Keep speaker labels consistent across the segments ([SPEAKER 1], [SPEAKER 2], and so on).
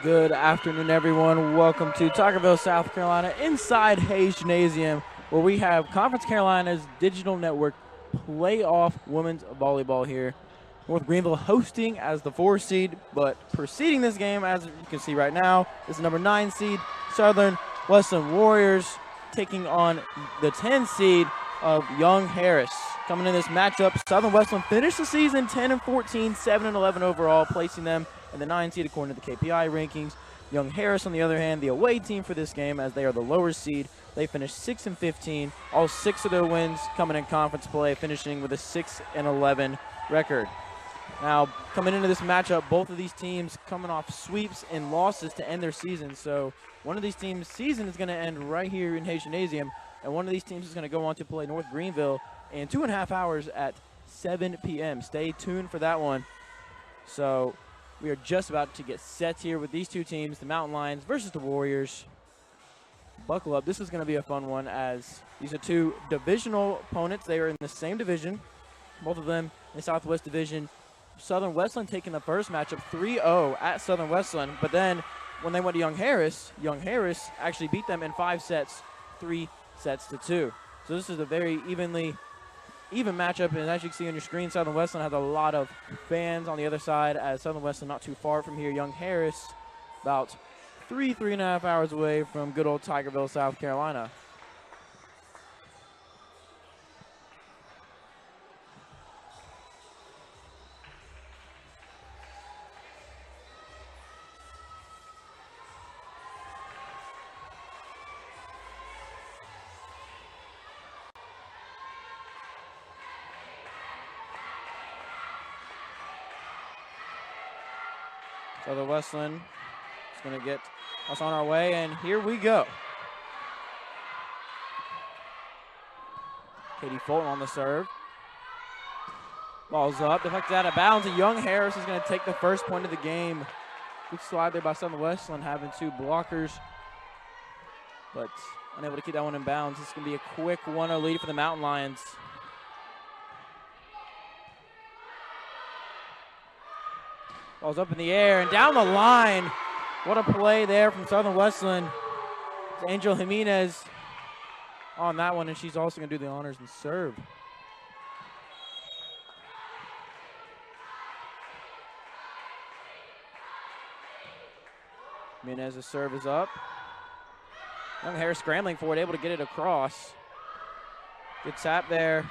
[SPEAKER 1] Good afternoon, everyone. Welcome to Tigerville, South Carolina, inside Hayes Gymnasium, where we have Conference Carolina's digital network playoff women's volleyball here. North Greenville hosting as the 4 seed, but preceding this game, as you can see right now, is the number 9 seed, Southern Wesleyan Warriors, taking on the 10 seed of Young Harris. Coming in this matchup, Southern Wesleyan finished the season 10-14, 7-11 overall, placing them in the 9 seed according to the KPI rankings. Young Harris, on the other hand, the away team for this game, as they are the lower seed. They finished 6-15, all 6 of their wins coming in conference play, finishing with a 6-11 record. Now, coming into this matchup, both of these teams coming off sweeps and losses to end their season. So one of these teams' season is going to end right here in Hayes Gymnasium, and one of these teams is going to go on to play North Greenville in 2.5 hours at 7 p.m. Stay tuned for that one. So we are just about to get set here with these two teams, the Mountain Lions versus the Warriors. Buckle up. This is going to be a fun one, as these are two divisional opponents. They are in the same division, both of them in the Southwest Division. Southern Wesleyan taking the first matchup 3-0 at Southern Wesleyan, but then when they went to Young Harris actually beat them in 5 sets, 3-2. So this is a very even matchup, and as you can see on your screen, Southern Wesleyan has a lot of fans on the other side, as Southern Wesleyan not too far from here. Young Harris about 3.5 hours away from good old Tigerville, South Carolina. Southern Wesleyan is going to get us on our way, and here we go. Katie Fulton on the serve. Ball's up, deflected out of bounds, and Young Harris is going to take the first point of the game. Good slide there by Southern Wesleyan, having 2 blockers, but unable to keep that one in bounds. This is going to be a quick 1-0 lead for the Mountain Lions. Ball's up in the air and down the line. What a play there from Southern Wesleyan. It's Angel Jimenez on that one, and she's also going to do the honors and serve. Jimenez's serve is up. Young Harris scrambling for it, able to get it across. Good tap there.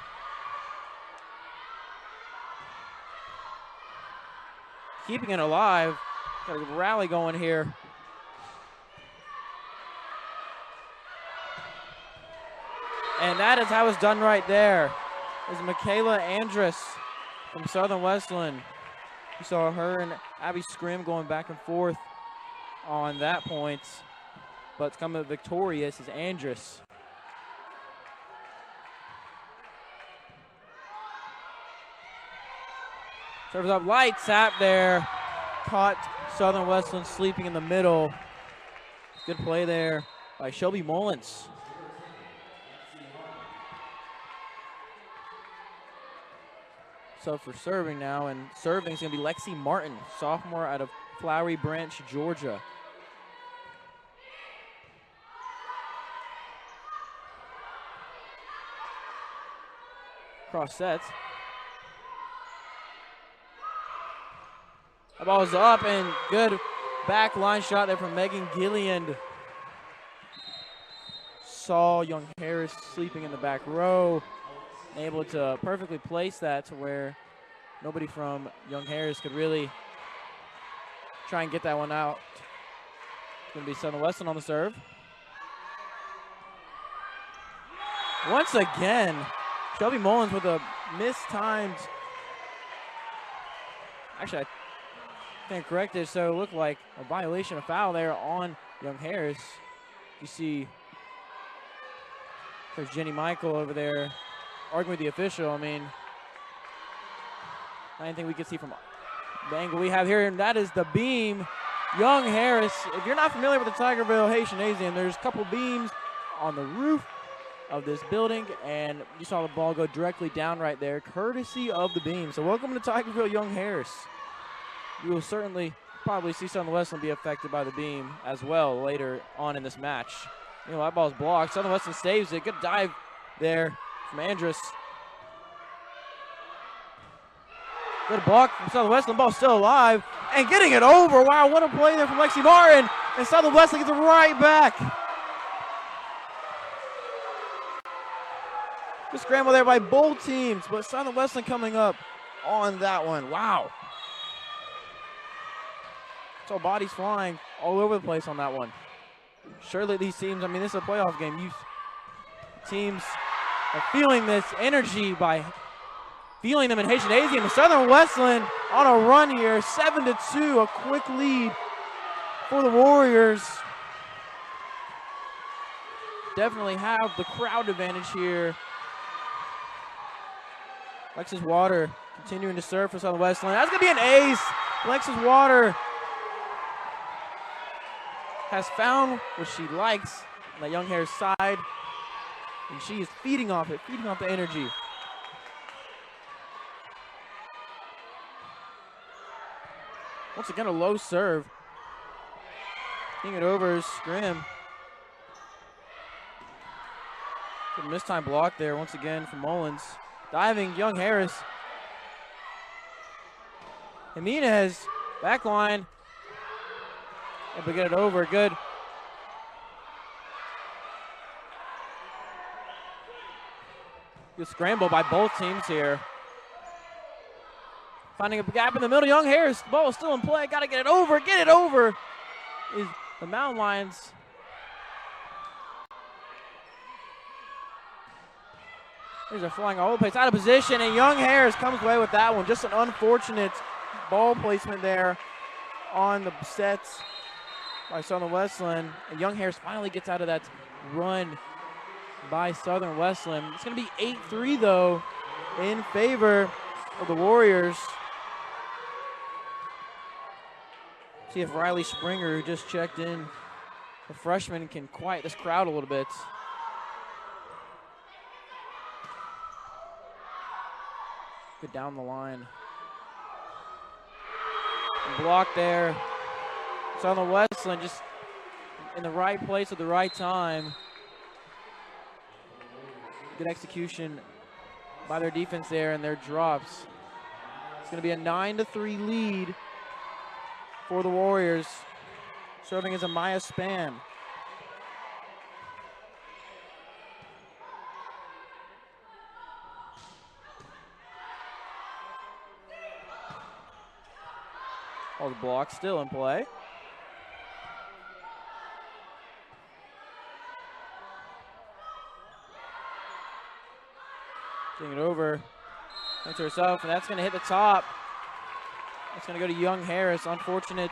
[SPEAKER 1] Keeping it alive. Got a rally going here. And that is how it's done right there. Is Michaela Andrus from Southern Wesleyan. You saw her and Abby Scrim going back and forth on that point. But coming victorious is Andrus. Serves up light, tap there. Caught Southern Wesleyan sleeping in the middle. Good play there by Shelby Mullins. So for serving now, and serving is going to be Lexi Martin, sophomore out of Flowery Branch, Georgia. Cross sets. The ball's up, and good back line shot there from Megan Gilliand. Saw Young Harris sleeping in the back row. Able to perfectly place that to where nobody from Young Harris could really try and get that one out. It's going to be Southern Wesleyan on the serve. Once again, Shelby Mullins with a mistimed. Actually, I can't correct it, so it looked like a violation of foul there on Young Harris. You see there's Jenny Michael over there arguing with the official. I mean, anything we can see from the angle we have here, and that is the beam. Young Harris, if you're not familiar with the Tigerville Hayes Gymnasium, there's a couple beams on the roof of this building, and you saw the ball go directly down right there, courtesy of the beam. So welcome to Tigerville, Young Harris. You will certainly probably see Southern Wesleyan be affected by the beam as well later on in this match. You know, that ball's blocked. Southern Wesleyan saves it. Good dive there from Andrus. Good block from Southern Wesleyan. Ball still alive and getting it over. Wow, what a play there from Lexi Martin. And Southern Wesleyan gets it right back. Good scramble there by both teams, but Southern Wesleyan coming up on that one. Wow. So bodies flying all over the place on that one. Surely these teams, I mean, this is a playoff game. Teams are feeling this energy by feeling them in Haitian. Southern Wesleyan on a run here, 7-2, a quick lead for the Warriors. Definitely have the crowd advantage here. Alexis Water continuing to serve for Southern Wesleyan. That's going to be an ace. Alexis Water has found what she likes on that Young Harris side, and she is feeding off it, feeding off the energy. Once again, a low serve. Getting it over is Scrim. Good mistime block there once again from Mullins. Diving, Young Harris. Jimenez, back line. Able to get it over, good. Good scramble by both teams here. Finding a gap in the middle, Young Harris, the ball is still in play, gotta get it over, is the Mountain Lions. These are flying all over the place, out of position, and Young Harris comes away with that one. Just an unfortunate ball placement there on the sets by Southern Wesleyan. And Young Harris finally gets out of that run by Southern Wesleyan. It's going to be 8-3, though, in favor of the Warriors. See if Riley Springer, who just checked in, the freshman, can quiet this crowd a little bit. Good down the line. Block there. Southern Wesleyan just in the right place at the right time. Good execution by their defense there and their drops. It's going to be a 9-3 lead for the Warriors. Serving as a Maya Span. All the blocks still in play. Getting it over into herself, and that's going to hit the top. It's going to go to Young Harris. Unfortunate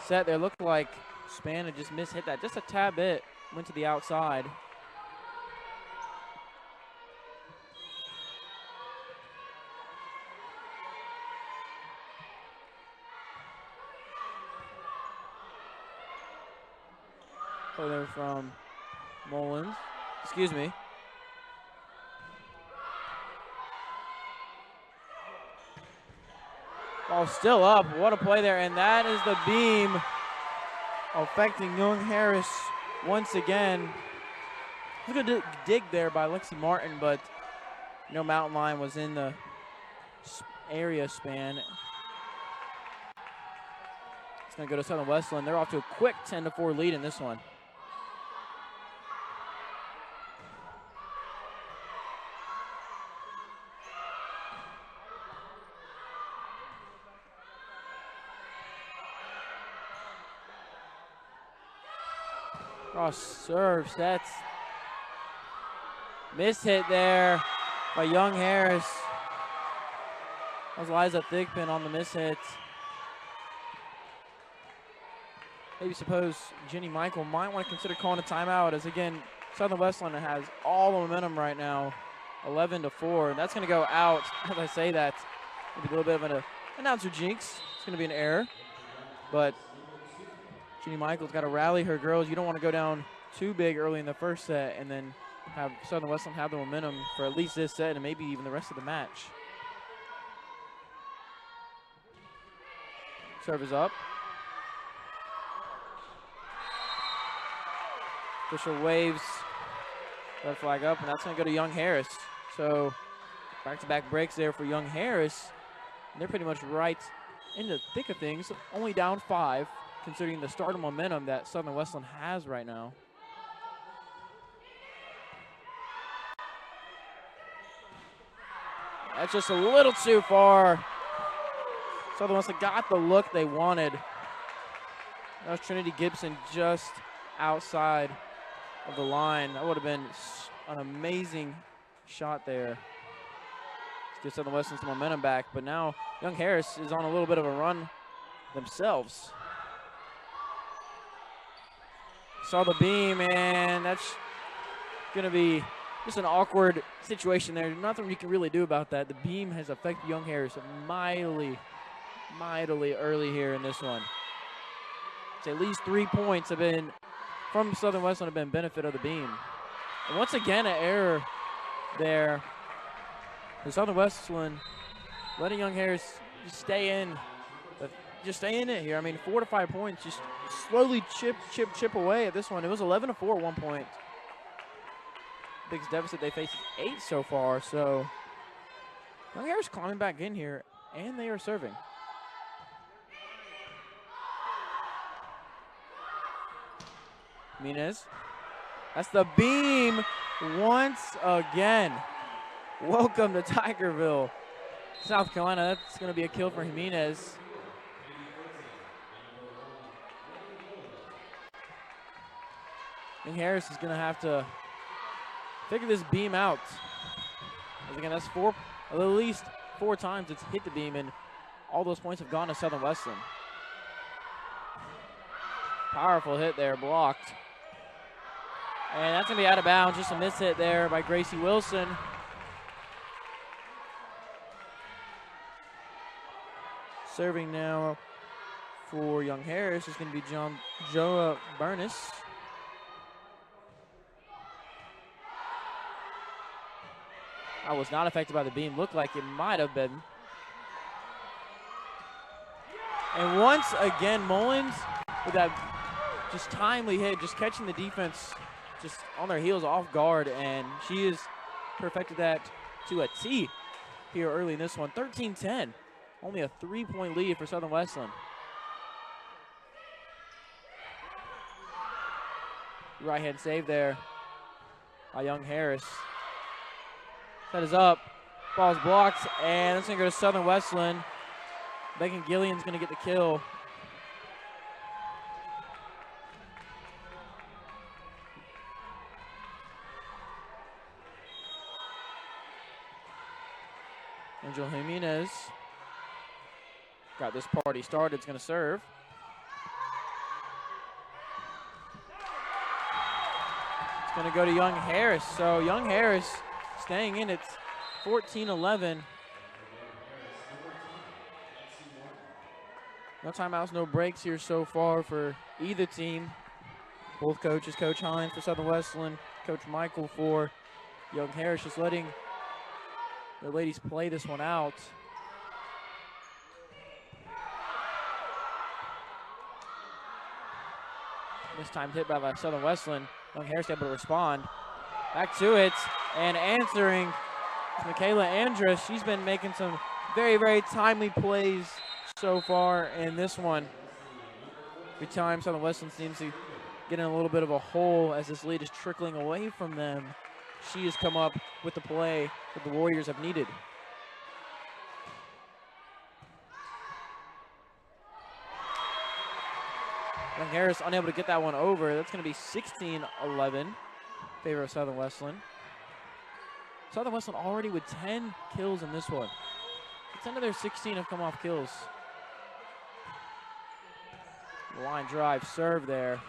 [SPEAKER 1] set there. Looked like Span had just hit that just a tad bit. Went to the outside. Oh, there from Mullins. Excuse me. Ball still up. What a play there. And that is the beam affecting Young Harris once again. Look at the dig there by Lexi Martin, but no Mountain Lion was in the area span. It's going to go to Southern Wesleyan. They're off to a quick 10-4 lead in this one. Cross serve sets. Miss hit there by Young Harris. That was Liza Thigpen on the miss hit. Maybe suppose Jenny Michael might want to consider calling a timeout, as again, Southern Wesleyan has all the momentum right now, 11-4. That's going to go out. As I say that, maybe a little bit of an announcer jinx. It's going to be an error, but Jenny Michael's got to rally her girls. You don't want to go down too big early in the first set and then have Southern Wesleyan have the momentum for at least this set and maybe even the rest of the match. Serve is up. Official waves red flag up, and that's going to go to Young Harris. So back-to-back breaks there for Young Harris. And they're pretty much right in the thick of things, only down 5, considering the start of momentum that Southern Wesleyan has right now. That's just a little too far. Southern Wesleyan got the look they wanted. That was Trinity Gibson just outside of the line. That would have been an amazing shot there to give Southern Wesleyan some momentum back. But now Young Harris is on a little bit of a run themselves. Saw the beam, and that's going to be just an awkward situation there. Nothing you can really do about that. The beam has affected Young Harris mightily early here in this one. It's at least 3 points have been from Southern Wesleyan have been benefit of the beam. And once again, an error there. The Southern Wesleyan letting Young Harris just stay in it here. I mean, 4 to 5 points, just slowly chip away at this one. It was 11-4 at one point. Biggest deficit they faced is 8 so far. So Young Harris climbing back in here, and they are serving. Jimenez. That's the beam once again. Welcome to Tigerville, South Carolina. That's going to be a kill for Jimenez. Young Harris is going to have to figure this beam out. As again, that's at least 4 times it's hit the beam, and all those points have gone to Southern Wesleyan. Powerful hit there, blocked. And that's going to be out of bounds. Just a miss hit there by Gracie Wilson. Serving now for Young Harris is going to be Joa Burness. I was not affected by the beam. Looked like it might have been. And once again, Mullins with that just timely hit, just catching the defense just on their heels off guard, and she has perfected that to a T here early in this one. 13-10, only a 3-point lead for Southern Wesleyan. Right hand save there by Young Harris. Set is up, ball's blocked, and it's going to go to Southern Wesleyan. Megan Gillian's going to get the kill. Angel Jimenez got this party started. It's going to serve. It's going to go to Young Harris. So Young Harris staying in. It's 14-11. No timeouts, no breaks here so far for either team. Both coaches, Coach Hines for Southern Wesleyan, Coach Michael for Young Harris, just letting the ladies play this one out. This time hit by Southern Wesleyan. Young Harris able to respond. Back to it, and answering is Michaela Andrus. She's been making some very, very timely plays so far in this one. Every time Southern Wesleyan seems to get in a little bit of a hole as this lead is trickling away from them, she has come up with the play that the Warriors have needed. Young Harris unable to get that one over. That's going to be 16-11 in favor of Southern Wesleyan. Southern Wesleyan already with 10 kills in this one. 10 of their 16 have come off kills. Line drive serve there.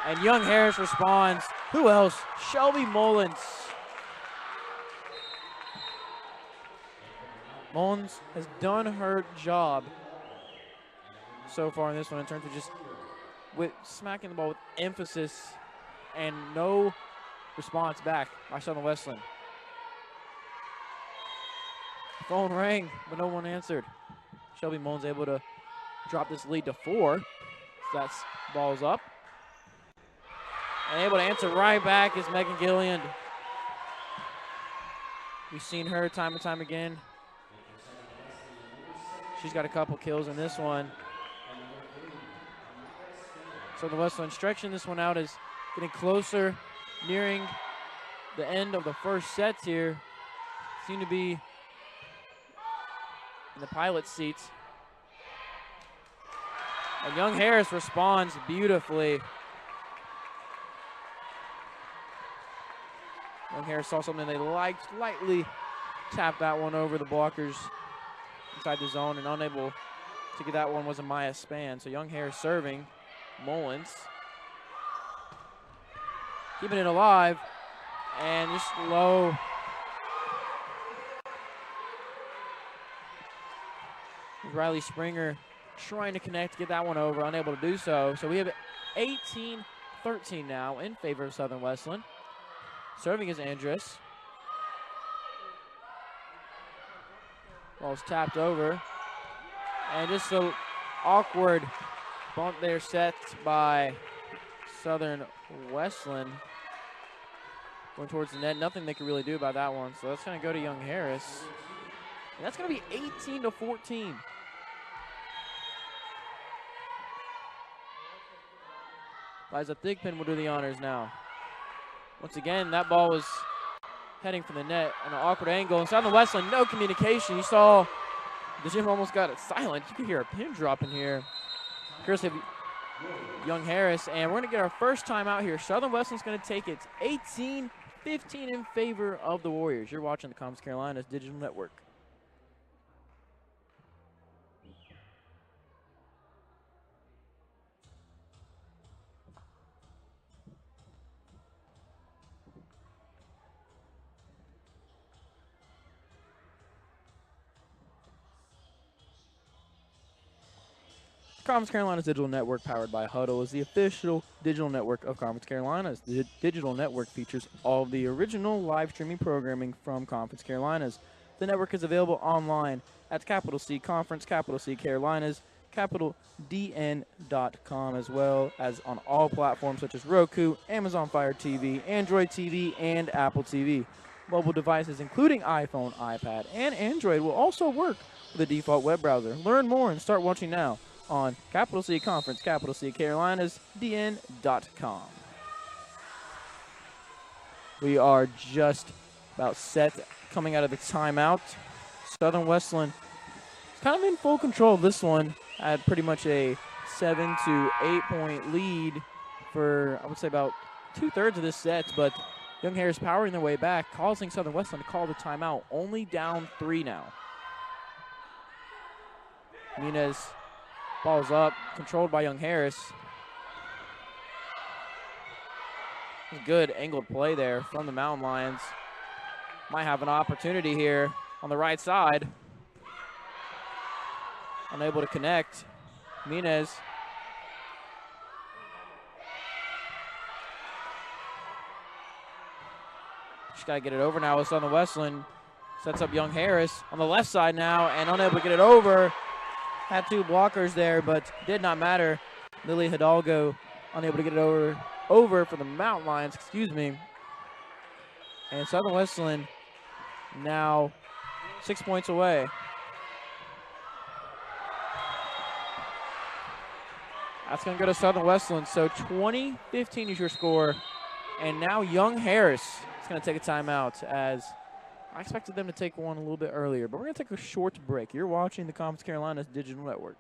[SPEAKER 1] And Young Harris responds. Who else? Shelby Mullins. Mullins has done her job so far in this one in terms of just with smacking the ball with emphasis and no response back by Southern Wesleyan. Phone rang, but no one answered. Shelby Mullins able to drop this lead to 4. So that's ball's up. And able to answer right back is Megan Gilliand. We've seen her time and time again. She's got a couple kills in this one. So the Wesleyan stretching this one out is getting closer, nearing the end of the first sets here. Seem to be in the pilot seats. And Young Harris responds beautifully. Young Harris saw something they liked, lightly tapped that one over the blockers inside the zone, and unable to get that one was a Maya Span. So Young Harris serving. Mullins keeping it alive, and just low. Riley Springer trying to connect, get that one over, unable to do so. So we have 18-13 now in favor of Southern Wesleyan. Serving is Andrus. Ball's tapped over. And just an awkward bump there set by Southern Wesleyan. Going towards the net. Nothing they could really do about that one. So that's going to go to Young Harris. And that's going to be 18-14. Liza Thigpen will do the honors now. Once again, that ball was heading for the net on an awkward angle. And Southern Wesleyan, no communication. You saw the gym almost got it silent. You could hear a pin drop in here. Courtesy of Young Harris. And we're going to get our first time out here. Southern Wesleyan's going to take it 18-15 in favor of the Warriors. You're watching the Conference Carolinas Digital Network. Conference Carolinas Digital Network, powered by Huddle, is the official digital network of Conference Carolinas. The digital network features all of the original live streaming programming from Conference Carolinas. The network is available online at capital C Conference, capital C Carolinas, capital DN.com, as well as on all platforms such as Roku, Amazon Fire TV, Android TV, and Apple TV. Mobile devices including iPhone, iPad, and Android will also work with the default web browser. Learn more and start watching now on capital C Conference, capital C Carolinas, DN.com. We are just about set coming out of the timeout. Southern Wesleyan is kind of in full control of this one. Had pretty much a 7 to 8 point lead for, I would say, about 2/3 of this set, but Young Harris powering their way back, causing Southern Wesleyan to call the timeout. Only down 3 now. Nunez, ball's up, controlled by Young Harris. Good angled play there from the Mountain Lions. Might have an opportunity here on the right side. Unable to connect. Nunez. Just got to get it over now with Southern Wesleyan. Sets up Young Harris on the left side now and unable to get it over. Had 2 blockers there, but did not matter. Lily Hidalgo unable to get it over for the Mountain Lions, And Southern Wesleyan now 6 points away. That's going to go to Southern Wesleyan. So 20-15 is your score. And now Young Harris is going to take a timeout, as I expected them to take one a little bit earlier. But we're going to take a short break. You're watching the Conference Carolinas Digital Network.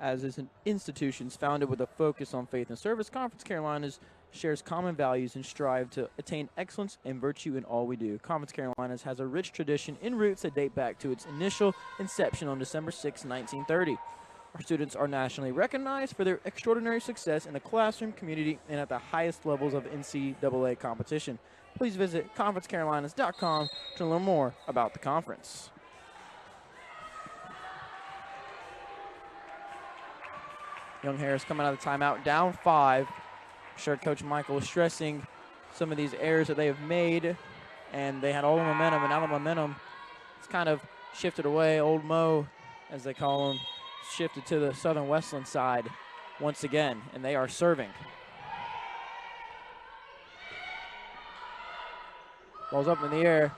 [SPEAKER 1] As is institutions founded with a focus on faith and service, Conference Carolinas shares common values and strive to attain excellence and virtue in all we do. Conference Carolinas has a rich tradition and roots that date back to its initial inception on December 6, 1930. Our students are nationally recognized for their extraordinary success in the classroom, community, and at the highest levels of NCAA competition. Please visit conferencecarolinas.com to learn more about the conference. Young Harris coming out of the timeout, down 5. I'm sure Coach Michael was stressing some of these errors that they have made, and they had all the momentum, and now the momentum it's kind of shifted away. Old Mo, as they call him, shifted to the Southern Wesleyan side once again, and they are serving. Ball's up in the air.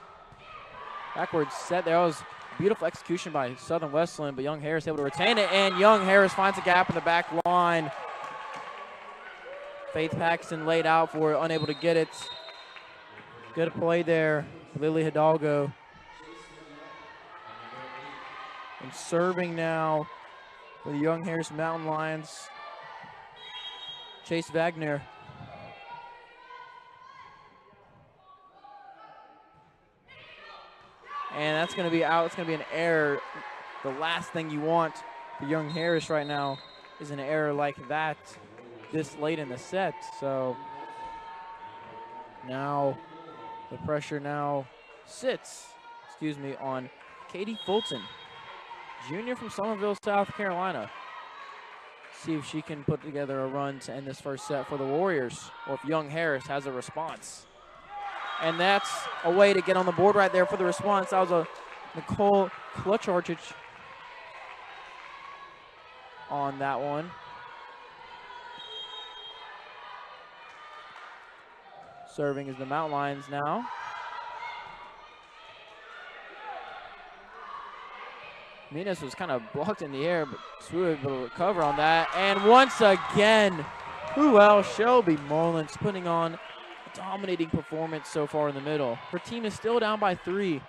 [SPEAKER 1] Backwards set there. That was beautiful execution by Southern Wesleyan, but Young Harris able to retain it, and Young Harris finds a gap in the back line. Faith Paxton laid out for it, unable to get it. Good play there, Lily Hidalgo. And serving now for the Young Harris Mountain Lions, Chase Wagner. And that's going to be out. It's going to be an error. The last thing you want for Young Harris right now is an error like that this late in the set. So now the pressure now sits, on Katie Fulton, junior from Somerville, South Carolina. See if she can put together a run to end this first set for the Warriors, or if Young Harris has a response. And that's a way to get on the board right there for the response. That was a Nicole Klutcharchich on that one. Serving is the Mountain Lions now. Minas was kind of blocked in the air, but Sue able to recover on that. And once again, who else? Shelby Mullins putting on a dominating performance so far in the middle. Her team is still down by 3.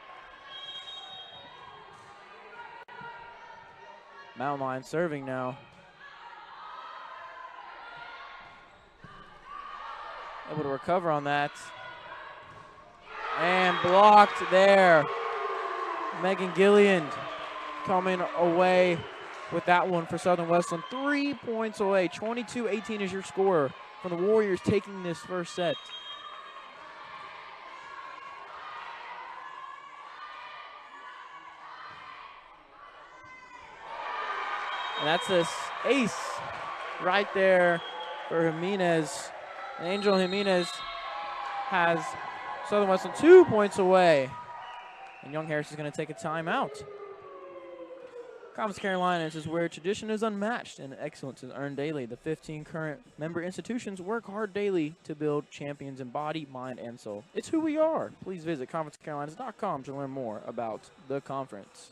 [SPEAKER 1] Mountain Lions serving now. Able to recover on that. And blocked there. Megan Gilliand coming away with that one for Southern Wesleyan. 3 points away. 22-18 is your score from the Warriors taking this first set. And that's this ace right there for Jimenez. And Angel Jimenez has Southern Wesleyan 2 points away. And Young Harris is going to take a timeout. Conference Carolinas is where tradition is unmatched and excellence is earned daily. The 15 current member institutions work hard daily to build champions in body, mind, and soul. It's who we are. Please visit conferencecarolinas.com to learn more about the conference.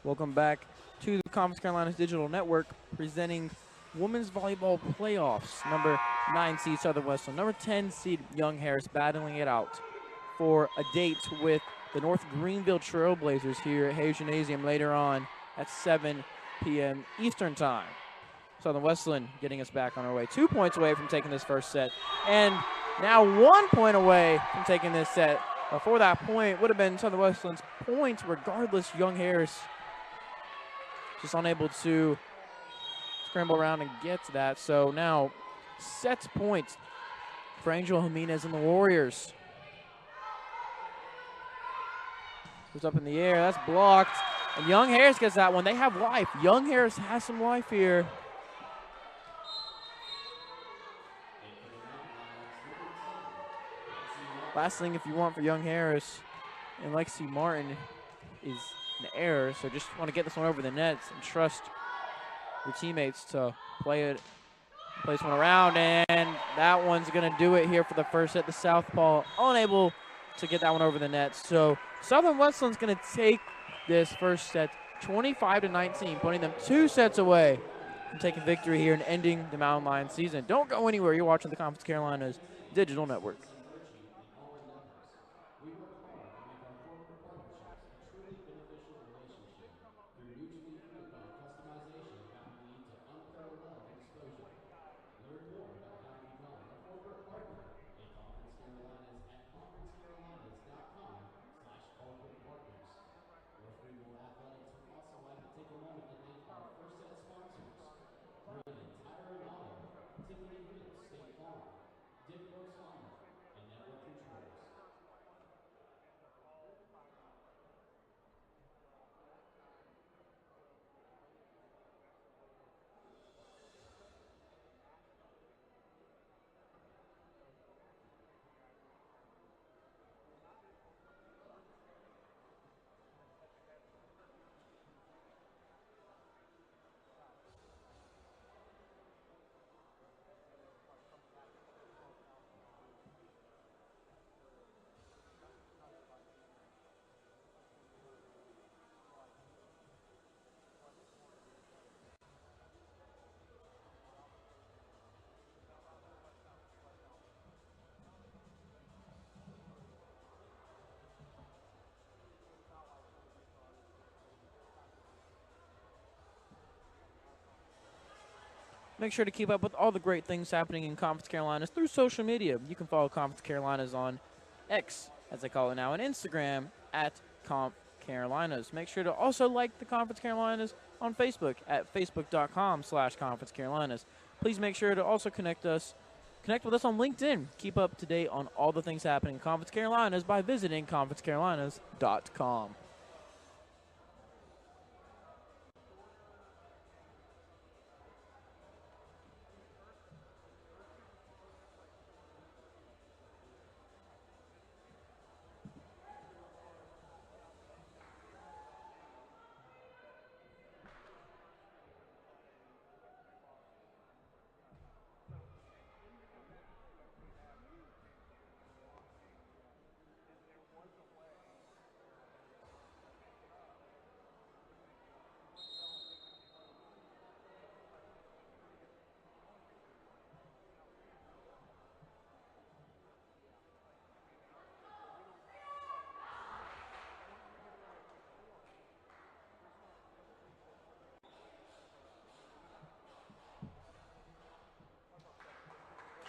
[SPEAKER 1] Welcome back to the Conference Carolinas Digital Network, presenting Women's Volleyball Playoffs. Number 9 seed Southern Wesleyan, number 10 seed Young Harris battling it out for a date with the North Greenville Trailblazers here at Hayes Gymnasium later on at 7 p.m. Eastern Time. Southern Wesleyan getting us back on our way. 2 points away from taking this first set, and now 1 point away from taking this set. Before that point would have been Southern Wesleyan's points regardless. Young Harris just unable to scramble around and get to that. So now sets points for Angel Jimenez and the Warriors. Goes up in the air. That's blocked. And Young Harris gets that one. They have life. Young Harris has some life here. Last thing if you want for Young Harris and Lexi Martin is an error. So just want to get this one over the nets and trust your teammates to play this one around. And that one's going to do it here for the first set. The Southpaw unable to get that one over the net. So Southern Wesleyan's going to take this first set 25-19, putting them 2 sets away from taking victory here and ending the Mountain Lions season. Don't go anywhere. You're watching the Conference Carolinas Digital Network. Make sure to keep up with all the great things happening in Conference Carolinas through social media. You can follow Conference Carolinas on X, as they call it now, and Instagram at Conf Carolinas. Make sure to also like the Conference Carolinas on Facebook at facebook.com/Conference Carolinas. Please make sure to also connect with us on LinkedIn. Keep up to date on all the things happening in Conference Carolinas by visiting conferencecarolinas.com.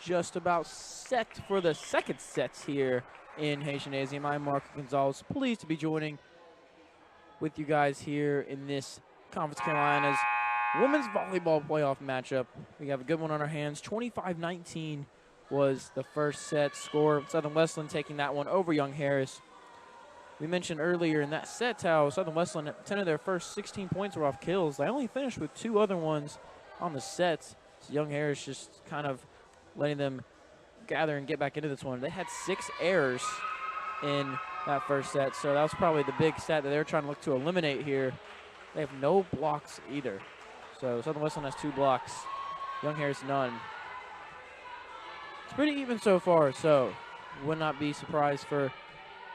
[SPEAKER 1] Just about set for the second sets here in Haitian Gymnasium. I'm Marco Gonzalez, pleased to be joining with you guys here in this Conference Carolinas women's volleyball playoff matchup. We have a good one on our hands. 25-19 was the first set score. Southern Wesleyan taking that one over Young Harris. We mentioned earlier in that set how Southern Wesleyan, 10 of their first 16 points were off kills. They only finished with 2 other ones on the sets. So Young Harris just kind of letting them gather and get back into this one. They had 6 errors in that first set, so that was probably the big stat that they're trying to look to eliminate here. They have no blocks either. So Southern Wesleyan has 2 blocks. Young Harris, none. It's pretty even so far, so would not be surprised for,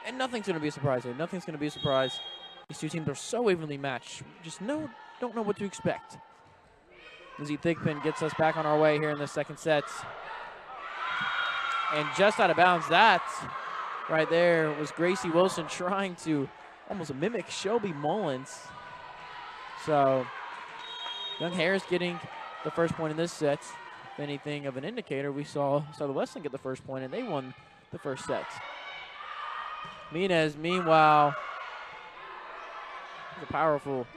[SPEAKER 1] and nothing's going to be a surprise here. Nothing's going to be a surprise. These 2 teams are so evenly matched. Just don't know what to expect. Lizzie Thigpen gets us back on our way here in the second set. And just out of bounds, that right there was Gracie Wilson trying to almost mimic Shelby Mullins. So Young Harris getting the first point in this set. If anything of an indicator, we saw Southern Wesleyan get the first point, and they won the first set. Minez, meanwhile, a powerful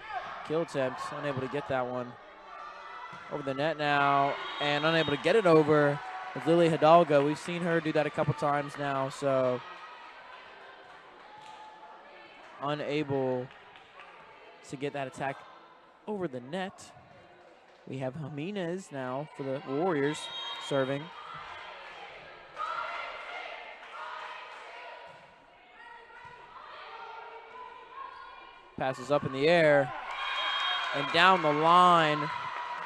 [SPEAKER 1] kill attempt, unable to get that one over the net now, and unable to get it over with Lily Hidalgo. We've seen her do that a couple times now, so unable to get that attack over the net. We have Jimenez now for the Warriors serving. Passes up in the air and down the line.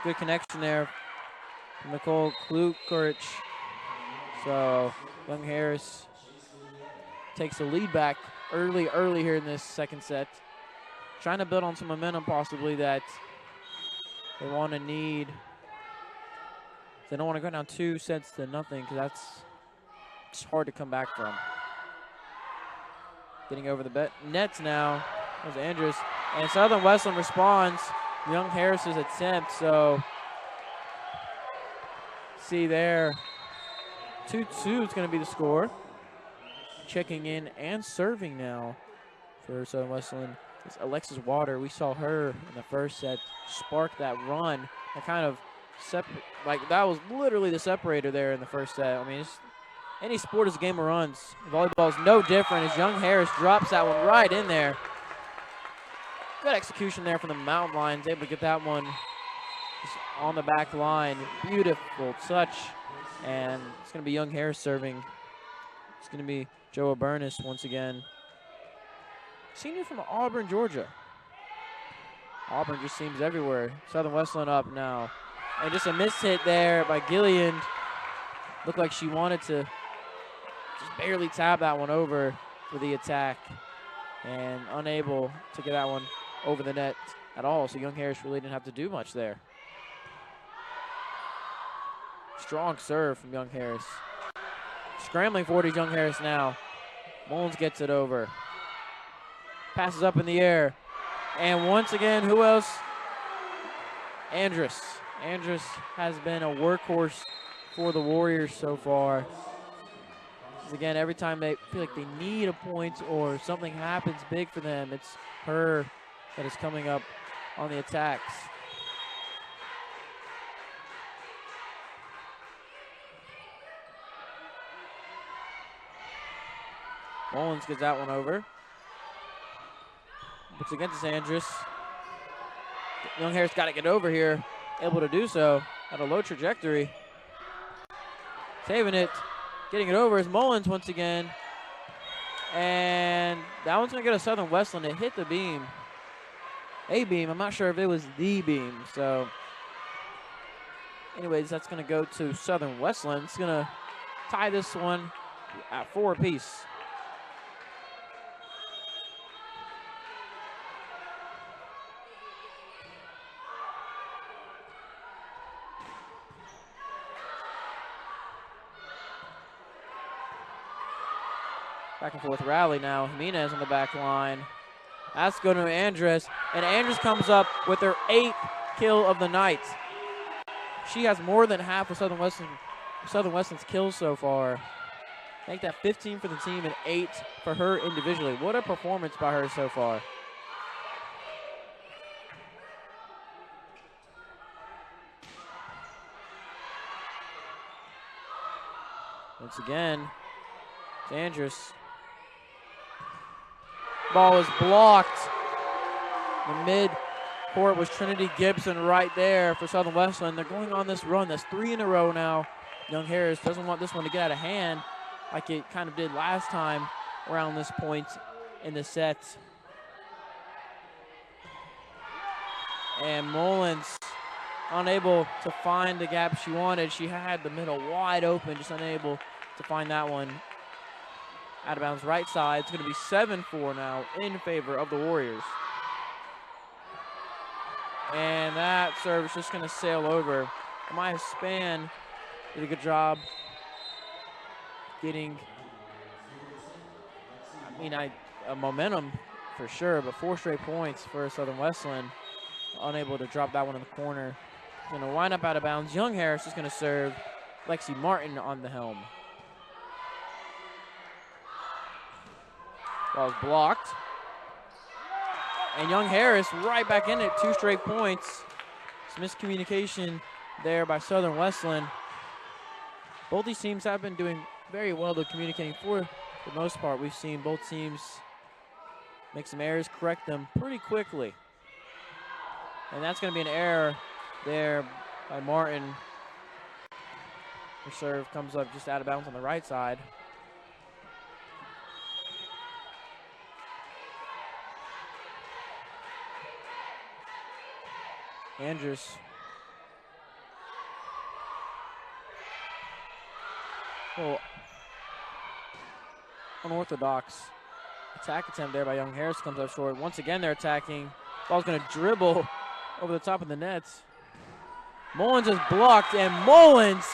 [SPEAKER 1] Good connection there from Nicole Klukarich. So Young Harris takes the lead back early here in this second set. Trying to build on some momentum possibly that they want to need. They don't want to go down 2-0 because that's just hard to come back from. Getting over the nets now. That was Andrews. And Southern Wesleyan responds. Young Harris's attempt. So see there. 2-2 is going to be the score. Checking in and serving now for Southern Wesleyan. It's Alexis Water. We saw her in the first set spark that run. That kind of that was literally the separator there in the first set. I mean, any sport is a game of runs. Volleyball is no different as Young Harris drops that one right in there. Good execution there from the mountain lines. Able to get that one just on the back line. Beautiful touch. And it's going to be Young Harris serving. It's going to be Joe Abernis once again. Senior from Auburn, Georgia. Auburn just seems everywhere. Southern Wesleyan up now. And just a missed hit there by Gillian. Looked like she wanted to just barely tap that one over for the attack. And unable to get that one over the net at all. So Young Harris really didn't have to do much there. Strong serve from Young Harris. Scrambling forward is Young Harris now. Mullins gets it over. Passes up in the air. And once again, who else? Andrus. Andrus has been a workhorse for the Warriors so far. Again, every time they feel like they need a point or something happens big for them, it's her that is coming up on the attacks. Mullins gets that one over. It's against Andrus. Young Harris got to get over here. Able to do so at a low trajectory. Saving it. Getting it over is Mullins once again. And that one's going to get a Southern Wesleyan. It hit the beam. A beam. I'm not sure if it was the beam. So, anyways, that's going to go to Southern Wesleyan. It's going to tie this one at 4 apiece. Back and forth rally now. Jimenez on the back line. That's going to Andrus. And Andrus comes up with her 8th kill of the night. She has more than half of Southern Wesleyan's kills so far. Make that 15 for the team and 8 for her individually. What a performance by her so far. Once again, it's Andrus. Ball is blocked. The mid-court was Trinity Gibson right there for Southern Wesleyan. They're going on this run. That's 3 in a row now. Young Harris doesn't want this one to get out of hand like it kind of did last time around this point in the set. And Mullins unable to find the gap she wanted. She had the middle wide open, just unable to find that one. Out of bounds right side. It's going to be 7-4 now in favor of the Warriors. And that serve is just going to sail over. Amaya Span did a good job getting, a momentum for sure, but 4 straight points for Southern Wesleyan. Unable to drop that one in the corner. Going to wind up out of bounds. Young Harris is going to serve. Lexi Martin on the helm. Ball's blocked. And Young Harris right back in it, 2 straight points. Some miscommunication there by Southern Wesleyan. Both these teams have been doing very well to communicating for the most part. We've seen both teams make some errors, correct them pretty quickly. And that's going to be an error there by Martin. Her serve comes up just out of bounds on the right side. Andrews. Little unorthodox attack attempt there by Young Harris comes up short. Once again, they're attacking. Ball's going to dribble over the top of the nets. Mullins is blocked, and Mullins,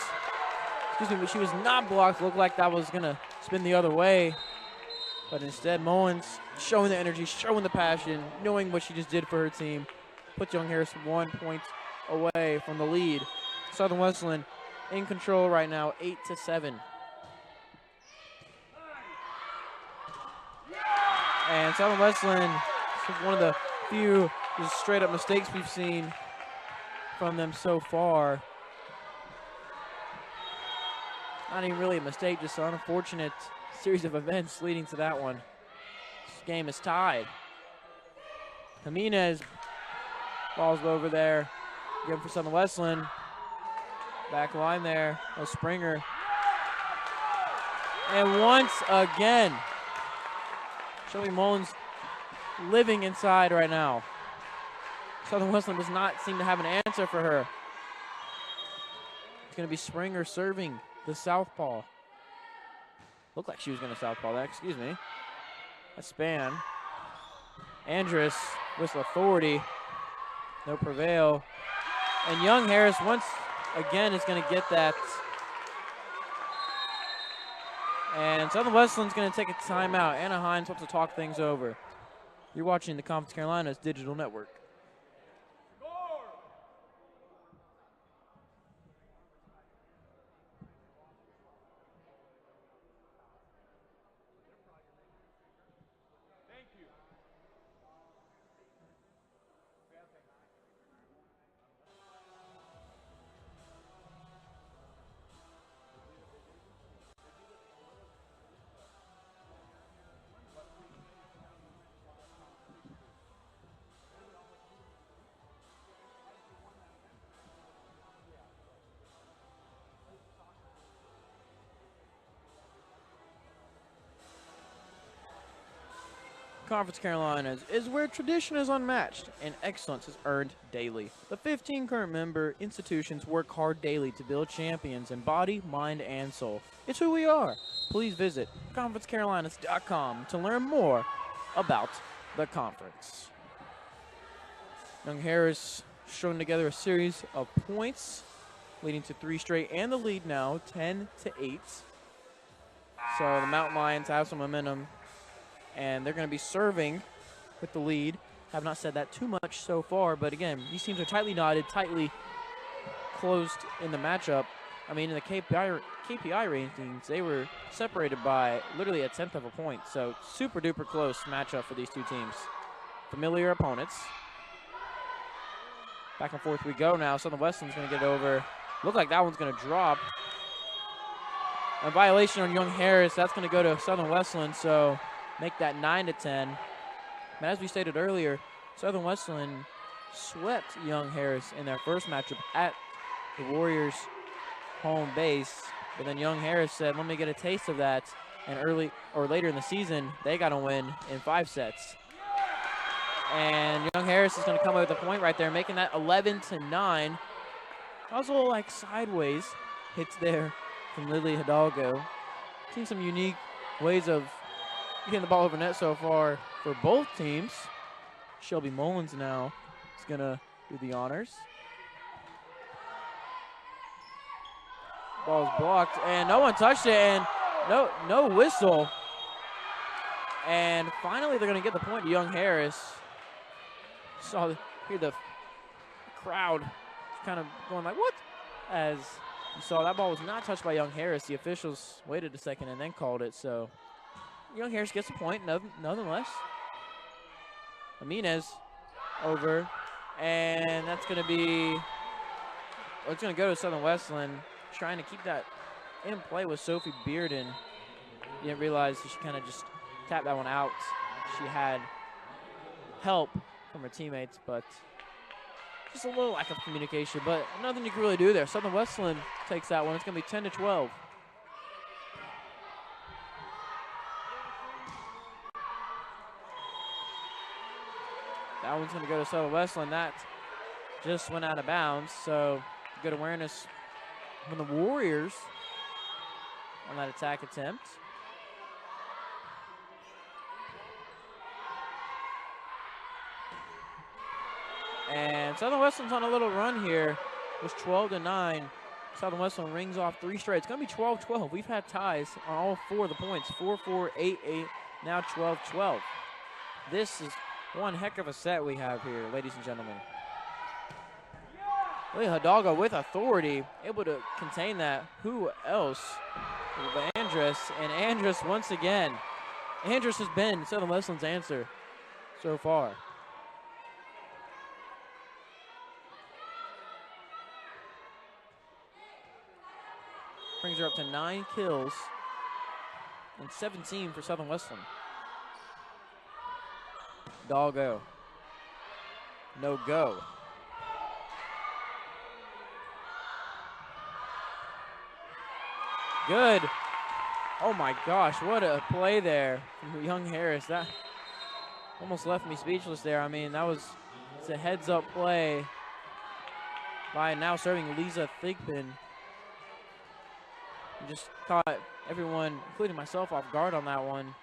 [SPEAKER 1] excuse me, she was not blocked. Looked like that was going to spin the other way. But instead, Mullins showing the energy, showing the passion, knowing what she just did for her team. Puts Young Harris 1 point away from the lead. Southern Wesleyan in control right now, 8-7. And Southern Wesleyan, one of the few just straight up mistakes we've seen from them so far. Not even really a mistake, just an unfortunate series of events leading to that one. This game is tied. Jimenez, ball's over there. Again for Southern Wesleyan. Back line there, no Springer. And once again, Shelby Mullins living inside right now. Southern Wesleyan does not seem to have an answer for her. It's going to be Springer serving the southpaw. Looked like she was going to southpaw that, excuse me. A span. Andrus with authority. No prevail. And Young Harris once again is going to get that. And Southern Wesleyan's going to take a timeout. Anna Hines wants to talk things over. You're watching the Conference Carolinas Digital Network. Conference Carolinas is where tradition is unmatched and excellence is earned daily. The 15 current member institutions work hard daily to build champions in body, mind, and soul. It's who we are. Please visit conferencecarolinas.com to learn more about the conference. Young Harris strung together a series of points, leading to 3 straight and the lead now, 10-8. So the Mountain Lions have some momentum. And they're going to be serving with the lead. Have not said that too much so far, but again, these teams are tightly knotted, tightly closed in the matchup. I mean, in the KPI rankings, they were separated by literally a tenth of a point. So super duper close matchup for these two teams. Familiar opponents. Back and forth we go now. Southern Wesleyan's going to get over. Look like that one's going to drop. A violation on Young Harris. That's going to go to Southern Wesleyan. So make that 9-10. But as we stated earlier, Southern Wesleyan swept Young Harris in their first matchup at the Warriors' home base. But then Young Harris said, let me get a taste of that. And later in the season, they got to win in 5 sets. And Young Harris is going to come away with a point right there, making that 11-9. That was a little like sideways hits there from Lily Hidalgo. Seen some unique ways of getting the ball over net so far for both teams. Shelby Mullins now is going to do the honors. Ball's blocked, and no one touched it, and no whistle. And finally, they're going to get the point to Young Harris. Hear the crowd kind of going like, what? As you saw, that ball was not touched by Young Harris. The officials waited a second and then called it, so Young Harris gets a point, nonetheless. Jimenez over, and that's going to be, well, it's going to go to Southern Wesleyan, trying to keep that in play with Sophie Bearden. You didn't realize she kind of just tapped that one out. She had help from her teammates, but Just a little lack of communication, but nothing you can really do there. Southern Wesleyan takes that one. It's going to be 10-12. That one's going to go to Southern Wesleyan. That just went out of bounds, so good awareness from the Warriors on that attack attempt. And Southern Wesleyan's on a little run here. It was 12-9. Southern Wesleyan rings off 3 straight. It's going to be 12-12. We've had ties on all 4 of the points. 4-4, 8-8, now 12-12. This is one heck of a set we have here, ladies and gentlemen. Really, Hidalgo with authority, able to contain that. Who else? Andrus, and Andrus once again. Andrus has been Southern Wesleyan's answer so far. Brings her up to 9 kills and 17 for Southern Wesleyan. Hidalgo. No go. Good. Oh my gosh, what a play there from young Harris. That almost left me speechless there. I mean, it's a heads-up play by now serving Lisa Thigpen. Just caught everyone, including myself, off guard on that one.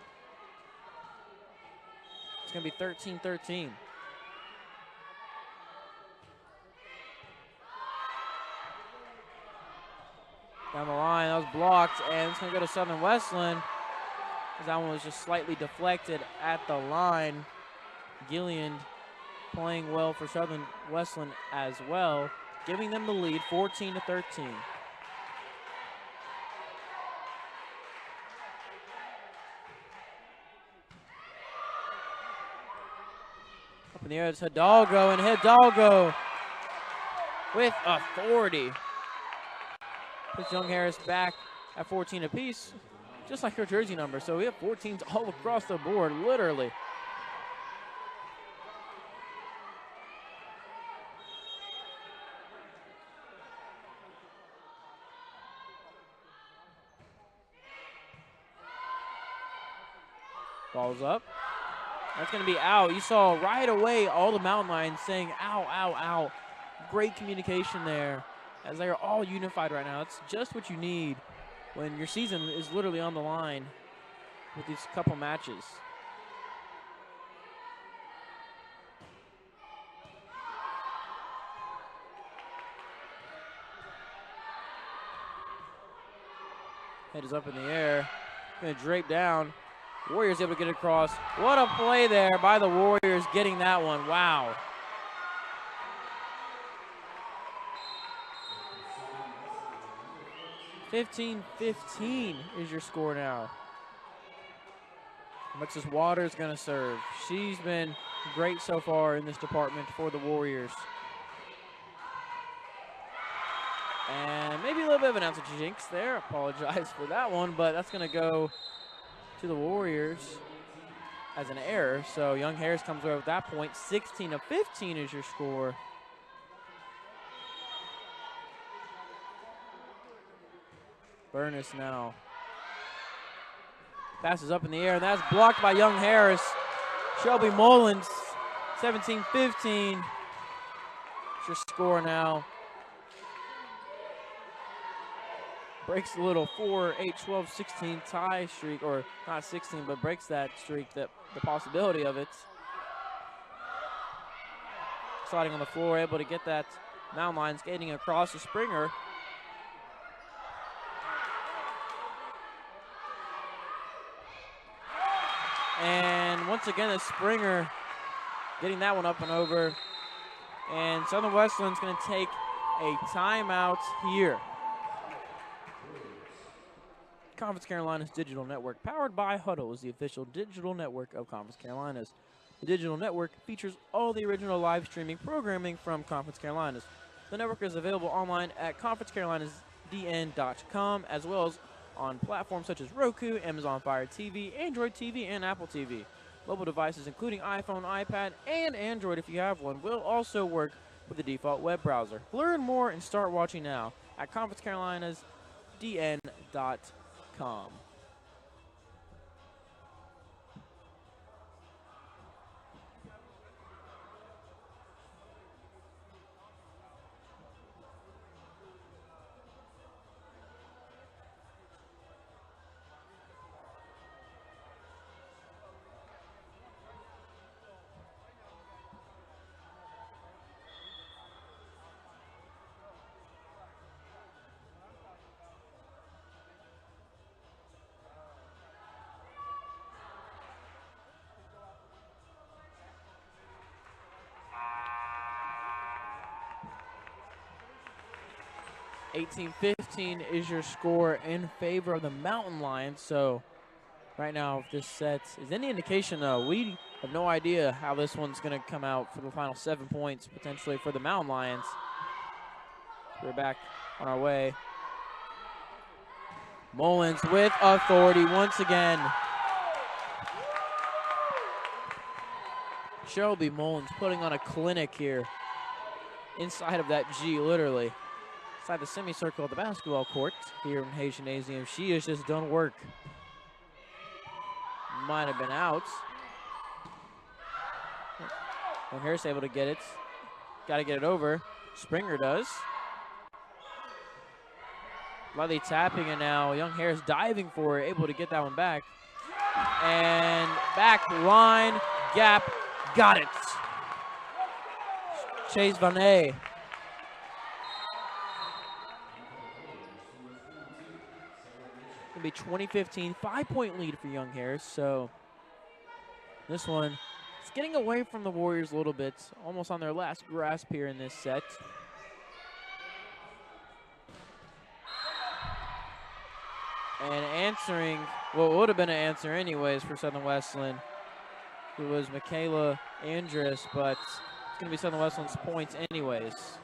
[SPEAKER 1] It's going to be 13-13. Down the line, that was blocked, and it's going to go to Southern Wesleyan. That one was just slightly deflected at the line. Gilliand playing well for Southern Wesleyan as well, giving them the lead, 14-13. Up in the air, it's Hidalgo, and Hidalgo with authority. Puts Young Harris back at 14 apiece, just like her jersey number. So we have 14s all across the board, literally. Ball's up. That's going to be out. You saw right away all the mountain lions saying, ow, ow, ow. Great communication there, as they are all unified right now. It's just what you need when your season is literally on the line with these couple matches. Head is up in the air. Going to drape down. Warriors able to get it across. What a play there by the Warriors getting that one. Wow. (15-15) is your score now. Alexis Waters going to serve. She's been great so far in this department for the Warriors. And maybe a little bit of an ounce of jinx there. Apologize for that one, but that's going to go to the Warriors as an error. So Young Harris comes away with that point. 16-15 is your score. Burness now passes up in the air, and that's blocked by Young Harris. Shelby Mullins, 17-15. It's your score now. Breaks the little 4, 8, 12, 16 tie streak, or not 16, but breaks that streak, the possibility of it. Sliding on the floor, able to get that mountain line, skating across the Springer. And once again, the Springer getting that one up and over. And Southern Wesleyan's going to take a timeout here. Conference Carolina's digital network, powered by Huddle, is the official digital network of Conference Carolinas. The digital network features all the original live streaming programming from Conference Carolinas. The network is available online at conferencecarolinasdn.com, as well as on platforms such as Roku, Amazon Fire TV, Android TV, and Apple TV. Mobile devices including iPhone, iPad, and Android, if you have one, will also work with the default web browser. Learn more and start watching now at conferencecarolinas.dn.com. (18-15) is your score in favor of the Mountain Lions. So right now, if this set is any indication, though, we have no idea how this one's going to come out for the final 7 points, potentially for the Mountain Lions. We're back on our way. Mullins with authority once again. Shelby Mullins putting on a clinic here inside of that G, literally. Inside the semicircle of the basketball court here in Hayes Gymnasium. She has just done work. Might have been out. And Harris able to get it. Got to get it over. Springer does. Lightly tapping it now. Young Harris diving for it, able to get that one back. And back line, gap, got it. Chase Vanet. Be 20-15, 5-point lead for Young Harris. So this one is getting away from the Warriors a little bit, almost on their last grasp here in this set. And answering what would have been an answer anyways for Southern Wesleyan, who was Michaela Andrus, but it's going to be Southern Wesleyan's points anyways.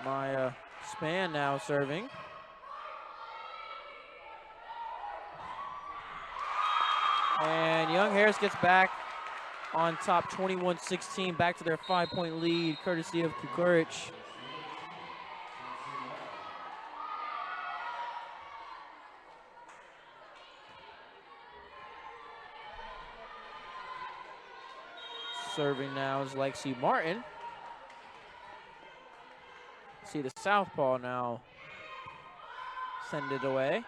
[SPEAKER 1] Maya Span now serving. And Young Harris gets back on top 21-16, back to their 5-point lead, courtesy of Kukuric. Serving now is Lexi Martin. See the southpaw now send it away.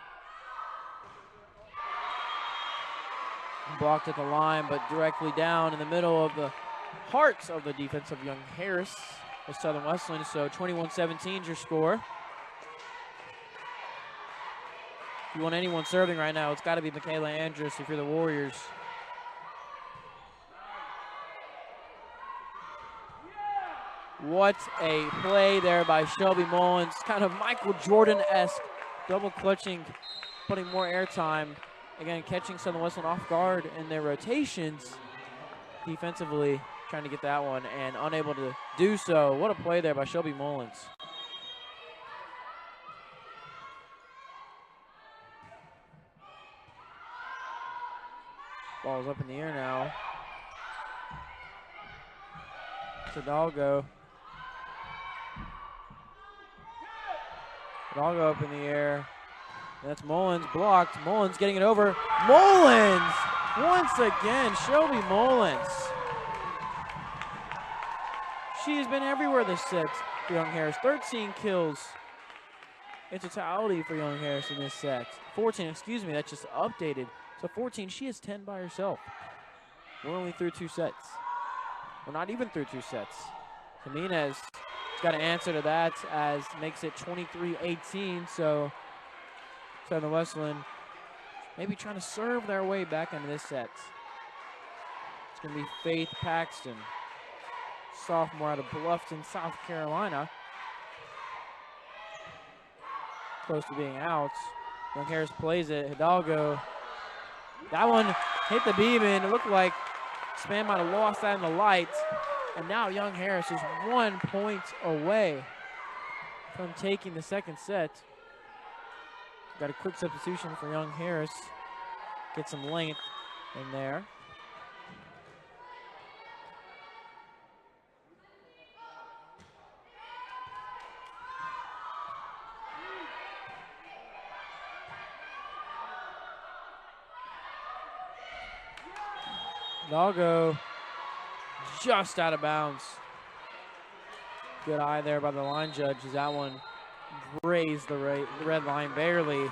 [SPEAKER 1] Blocked at the line, but directly down in the middle of the hearts of the defense of Young Harris with Southern Wesleyan. So 21-17 is your score. If you want anyone serving right now, it's got to be Michaela Andrus if you're the Warriors. What a play there by Shelby Mullins. Kind of Michael Jordan-esque, double clutching, putting more airtime. Again, catching Southern Wesleyan off guard in their rotations defensively, trying to get that one and unable to do so. What a play there by Shelby Mullins. Ball's up in the air now. Hidalgo. Hidalgo up in the air. That's Mullins blocked. Mullins getting it over. Mullins! Once again, Shelby Mullins. She's been everywhere this set for Young Harris. 13 kills in totality for Young Harris in this set. 14, excuse me, that's just updated. So 14, she has 10 by herself. We're only through 2 sets. We're not even through 2 sets. Jimenez has got an answer to that as makes it 23-18. So Southern Wesleyan maybe trying to serve their way back into this set. It's going to be Faith Paxton, sophomore out of Bluffton, South Carolina. Close to being out. Young Harris plays it. Hidalgo. That one hit the beam in. It looked like Span might have lost that in the light. And now Young Harris is 1 point away from taking the second set. Got a quick substitution for young Harris. Get some length in there. Doggo just out of bounds. Good eye there by the line judge as that one grazed the red line barely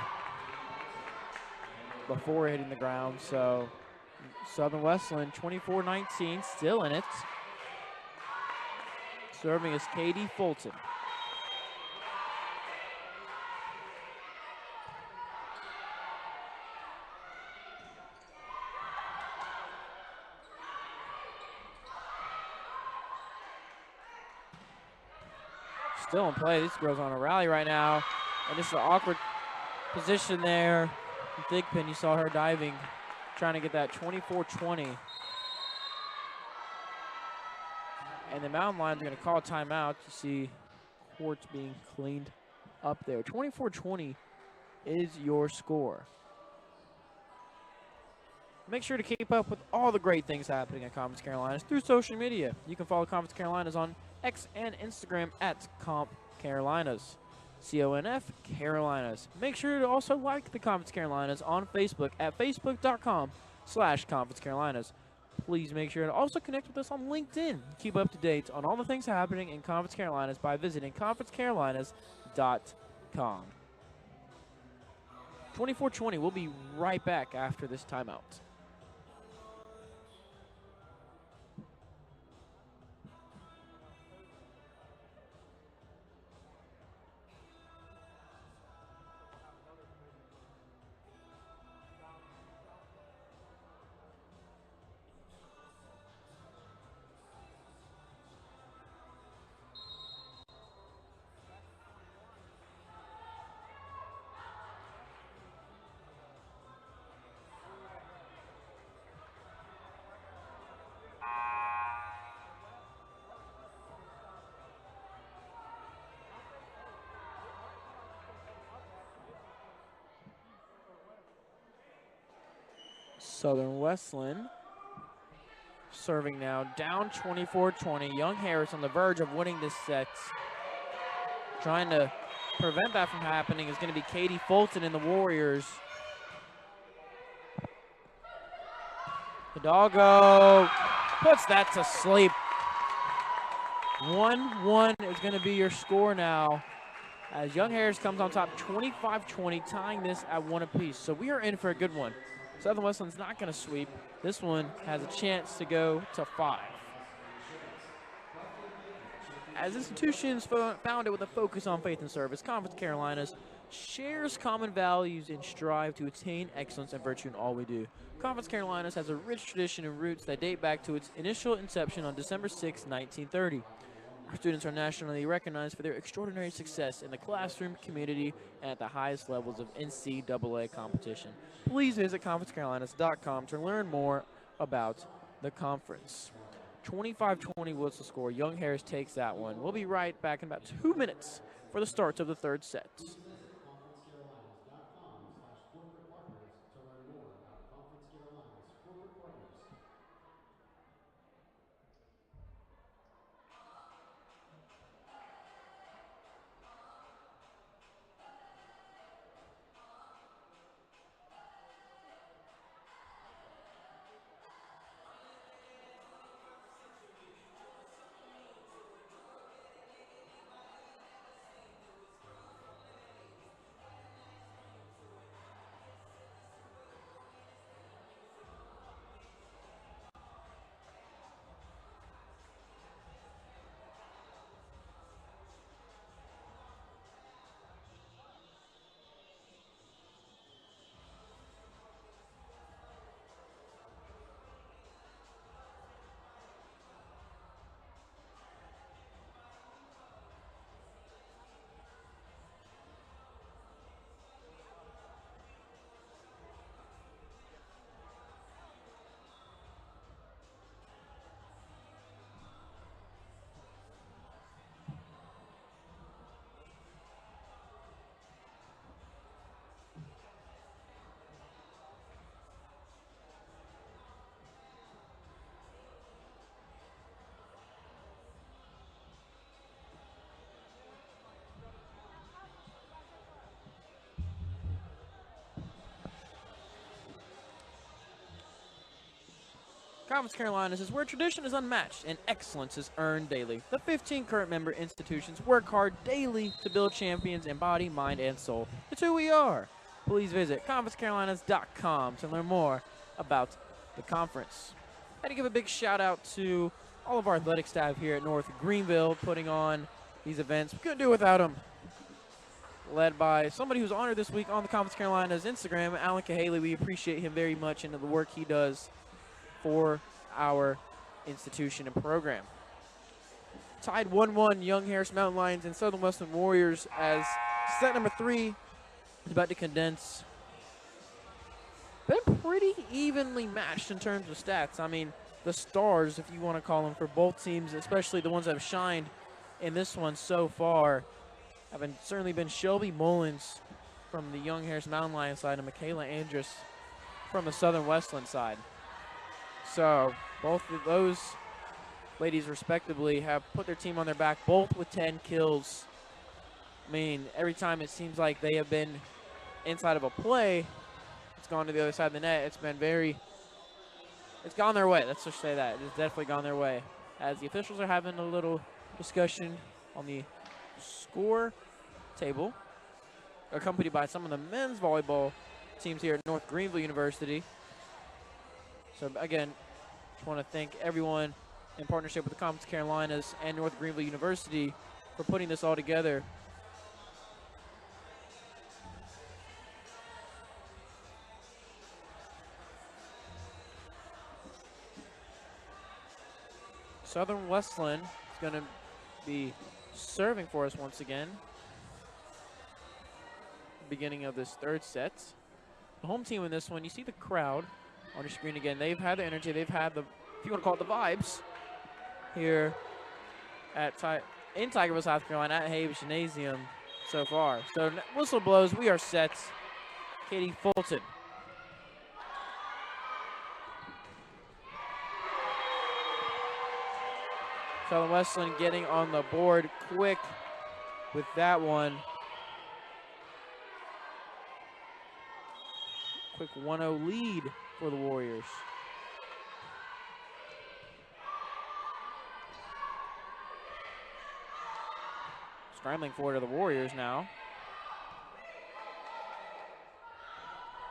[SPEAKER 1] before hitting the ground. So Southern Wesleyan 24-19, still in it. Serving is Katie Fulton. Still in play. This girl's on a rally right now. And this is an awkward position there. Thigpen, you saw her diving, trying to get that 24-20. And the Mountain Lions are going to call a timeout. You see courts being cleaned up there. 24-20 is your score. Make sure to keep up with all the great things happening at Conference Carolinas through social media. You can follow Conference Carolinas on X and Instagram at Comp Carolinas. CONF Carolinas. Make sure to also like the Conference Carolinas on Facebook at facebook.com/Conference Carolinas. Please make sure to also connect with us on LinkedIn. Keep up to date on all the things happening in Conference Carolinas by visiting conferencecarolinas.com. 24-20. We'll be right back after this timeout. Southern Wesleyan serving now, down 24-20. Young Harris on the verge of winning this set. Trying to prevent that from happening is going to be Katie Fulton in the Warriors. The Doggo puts that to sleep. 1-1 is going to be your score now, as Young Harris comes on top 25-20, tying this at 1 apiece. So we are in for a good one. Southern Wesleyan's not going to sweep. This one has a chance to go to 5. As institutions founded with a focus on faith and service, Conference Carolinas shares common values and strive to attain excellence and virtue in all we do. Conference Carolinas has a rich tradition and roots that date back to its initial inception on December 6, 1930. Our students are nationally recognized for their extraordinary success in the classroom, community, and at the highest levels of NCAA competition. Please visit conferencecarolinas.com to learn more about the conference. 25-20 was the score. Young Harris takes that one. We'll be right back in about 2 minutes for the start of the third set.
[SPEAKER 2] conferencecarolinas.com/corporate partners to learn more about Conference Carolinas corporate partners.
[SPEAKER 1] Conference Carolinas is where tradition is unmatched and excellence is earned daily. The 15 current member institutions work hard daily to build champions in body, mind, and soul. It's who we are. Please visit conferencecarolinas.com to learn more about the conference. I had to give a big shout out to all of our athletic staff here at North Greenville putting on these events. We couldn't do it without them. Led by somebody who's honored this week on the Conference Carolinas Instagram, Alan Cahaley. We appreciate him very much and the work he does for our institution and program. Tied 1-1, Young Harris Mountain Lions and Southern Wesleyan Warriors as set number 3 is about to condense. Been pretty evenly matched in terms of stats. I mean, the stars, if you want to call them, for both teams, especially the ones that have shined in this one so far, have certainly been Shelby Mullins from the Young Harris Mountain Lions side and Michaela Andrus from the Southern Westland side. So both of those ladies respectively have put their team on their back, both with 10 kills. I mean, every time it seems like they have been inside of a play, it's gone to the other side of the net. It's gone their way. Let's just say that. It's definitely gone their way. As the officials are having a little discussion on the score table, accompanied by some of the men's volleyball teams here at North Greenville University. So again, just want to thank everyone in partnership with the Conference Carolinas and North Greenville University for putting this all together. Southern Westland is going to be serving for us once again. Beginning of this third set. The home team in this one, you see the crowd on your screen again. They've had the energy, they've had the, if you want to call it the vibes, here at in Tigerville, South Carolina, at Hayes Gymnasium so far. So whistle blows, we are set. Katie Fulton. Southern Westland getting on the board quick with that one. Quick 1-0 lead for the Warriors. Scrambling forward to the Warriors now.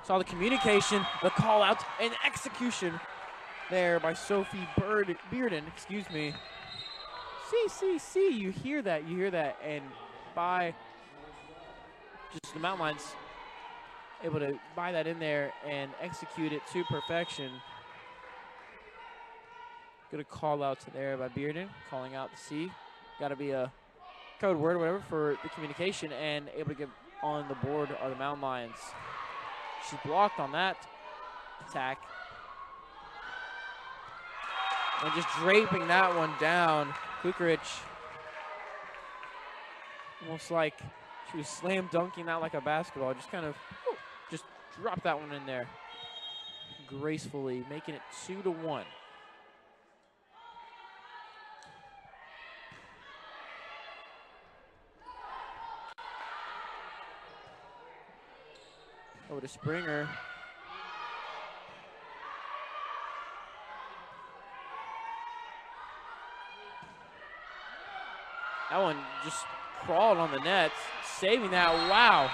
[SPEAKER 1] Saw the communication, the call out, and execution there by Sophie Bearden, excuse me. You hear that, and by just the Mountain Lions able to buy that in there and execute it to perfection. Good call out there by Bearden, calling out the C. Got to be a code word or whatever for the communication, and able to get on the board are the Mountain Lions. She's blocked on that attack. And just draping that one down. Kukarich, almost like she was slam dunking that like a basketball. Just kind of just drop that one in there gracefully, making it 2-1. Over to Springer. That one just crawled on the net, saving that. Wow.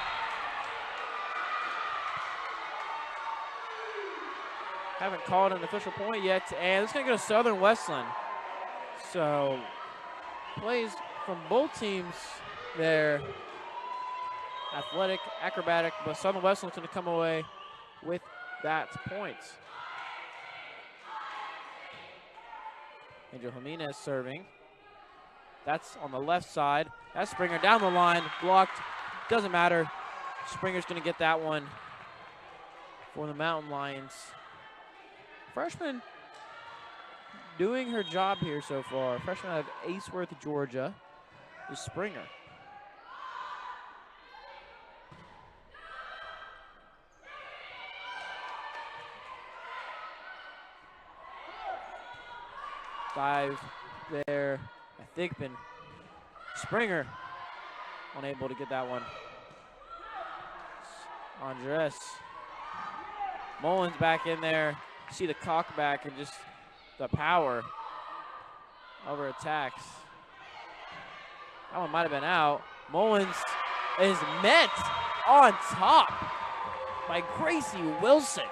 [SPEAKER 1] Haven't called an official point yet, and it's going to go to Southern Westland. So, plays from both teams there. Athletic, acrobatic, but Southern Westland's going to come away with that point. Angel Jimenez serving. That's on the left side. That's Springer down the line, blocked. Doesn't matter. Springer's going to get that one for the Mountain Lions. Freshman doing her job here so far. Freshman out of Aceworth, Georgia, is Springer. Dive there. I think been Springer unable to get that one. Andres. Mullins back in there. See the cock back and just the power over attacks. That one might have been out. Mullins is met on top by Gracie Wilson.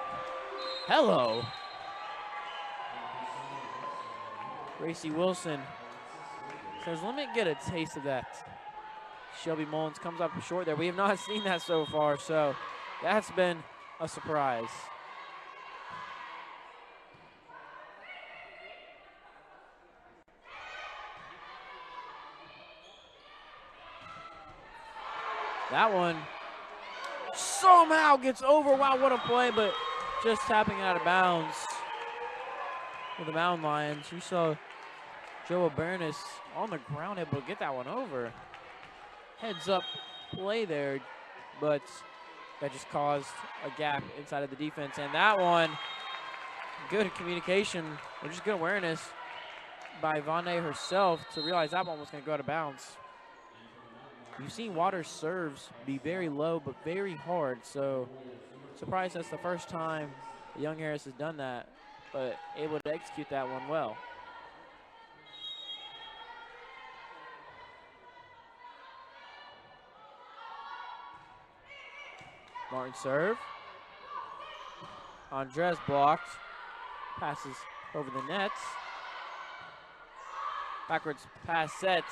[SPEAKER 1] Hello. Gracie Wilson says, let me get a taste of that. Shelby Mullins comes up short there. We have not seen that so far, so that's been a surprise. That one somehow gets over. Wow, what a play, but just tapping out of bounds for the Mountain Lions. You saw Joe Abernis on the ground able to get that one over. Heads up play there, but that just caused a gap inside of the defense. And that one, good communication, or just good awareness by Vonne herself to realize that one was going to go out of bounds. You've seen Waters' serves be very low but very hard, so surprised that's the first time Young Harris has done that, but able to execute that one well. Martin serve. Andres blocked. Passes over the nets. Backwards pass set.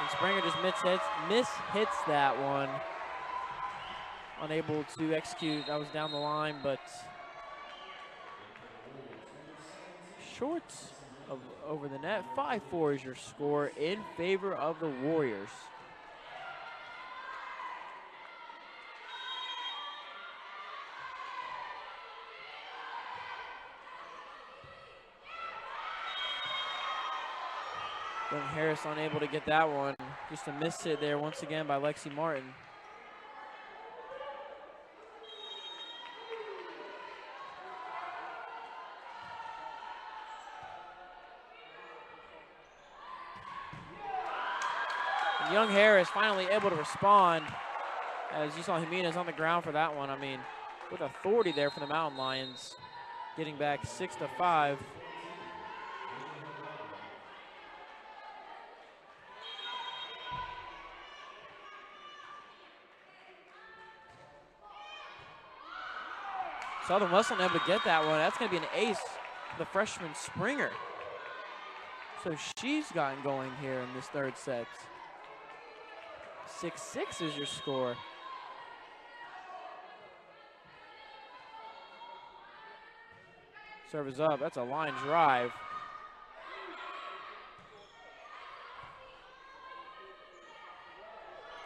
[SPEAKER 1] And Springer just mishits that one. Unable to execute. That was down the line, but short of over the net. 5-4 is your score in favor of the Warriors. Young Harris unable to get that one. Just a miss hit there once again by Lexi Martin. And Young Harris finally able to respond. As you saw, Jimenez on the ground for that one. I mean, with authority there for the Mountain Lions, getting back 6-5. Southern Wesleyan able to get that one. That's going to be an ace for the freshman Springer. So she's gotten going here in this third set. 6-6 is your score. Serve is up. That's a line drive.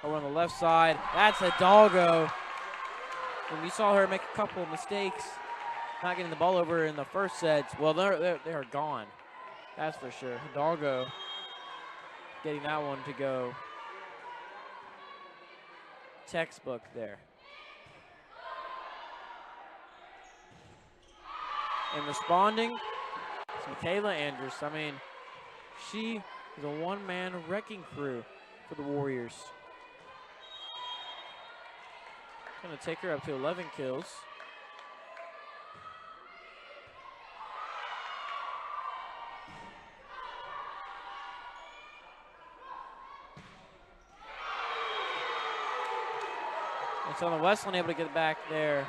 [SPEAKER 1] Over on the left side. That's a doggo. And we saw her make a couple of mistakes, not getting the ball over in the first sets. Well, they're gone. That's for sure. Hidalgo getting that one to go. Textbook there. And responding, it's Michaela Andrews. I mean, she is a one-man wrecking crew for the Warriors. Going to take her up to 11 kills. And so the Wesleyan able to get back there.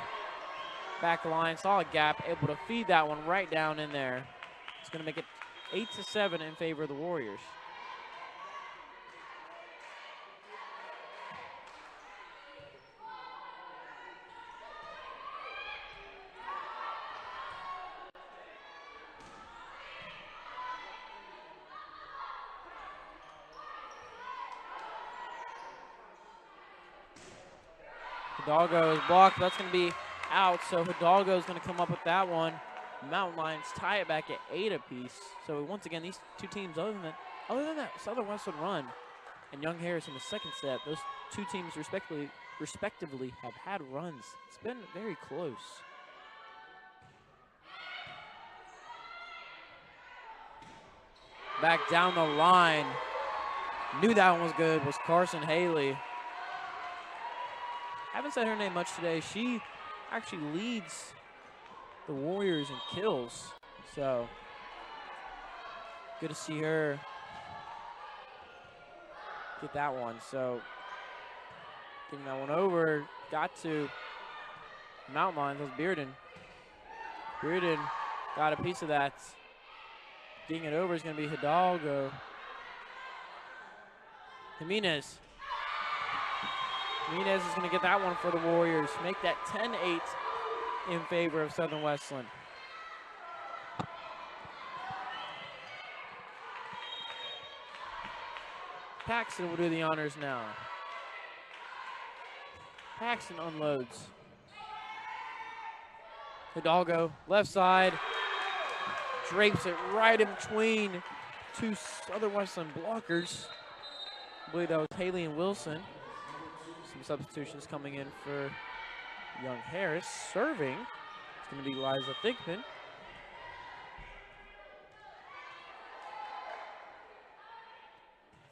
[SPEAKER 1] Back line, saw a gap, able to feed that one right down in there. It's going to make it 8-7 in favor of the Warriors. Hidalgo is blocked. That's going to be out, so Hidalgo is going to come up with that one. Mountain Lions tie it back at 8 apiece. So once again, these two teams, other than that Southern Wesleyan run and Young Harris in the second set, those two teams respectively have had runs. It's been very close. Back down the line. Knew that one was good, was Carson Haley. Haven't said her name much today. She actually leads the Warriors in kills. So good to see her get that one. So getting that one over, got to Mountain Lions. That was Bearden. Bearden got a piece of that. Getting it over is going to be Hidalgo. Jimenez. Jimenez is going to get that one for the Warriors. Make that 10-8 in favor of Southern Wesleyan. Paxton will do the honors now. Paxton unloads. Hidalgo, left side, drapes it right in between two Southern Wesleyan blockers. I believe that was Haley and Wilson. Some substitutions coming in for Young Harris. Serving, it's going to be Liza Thigpen.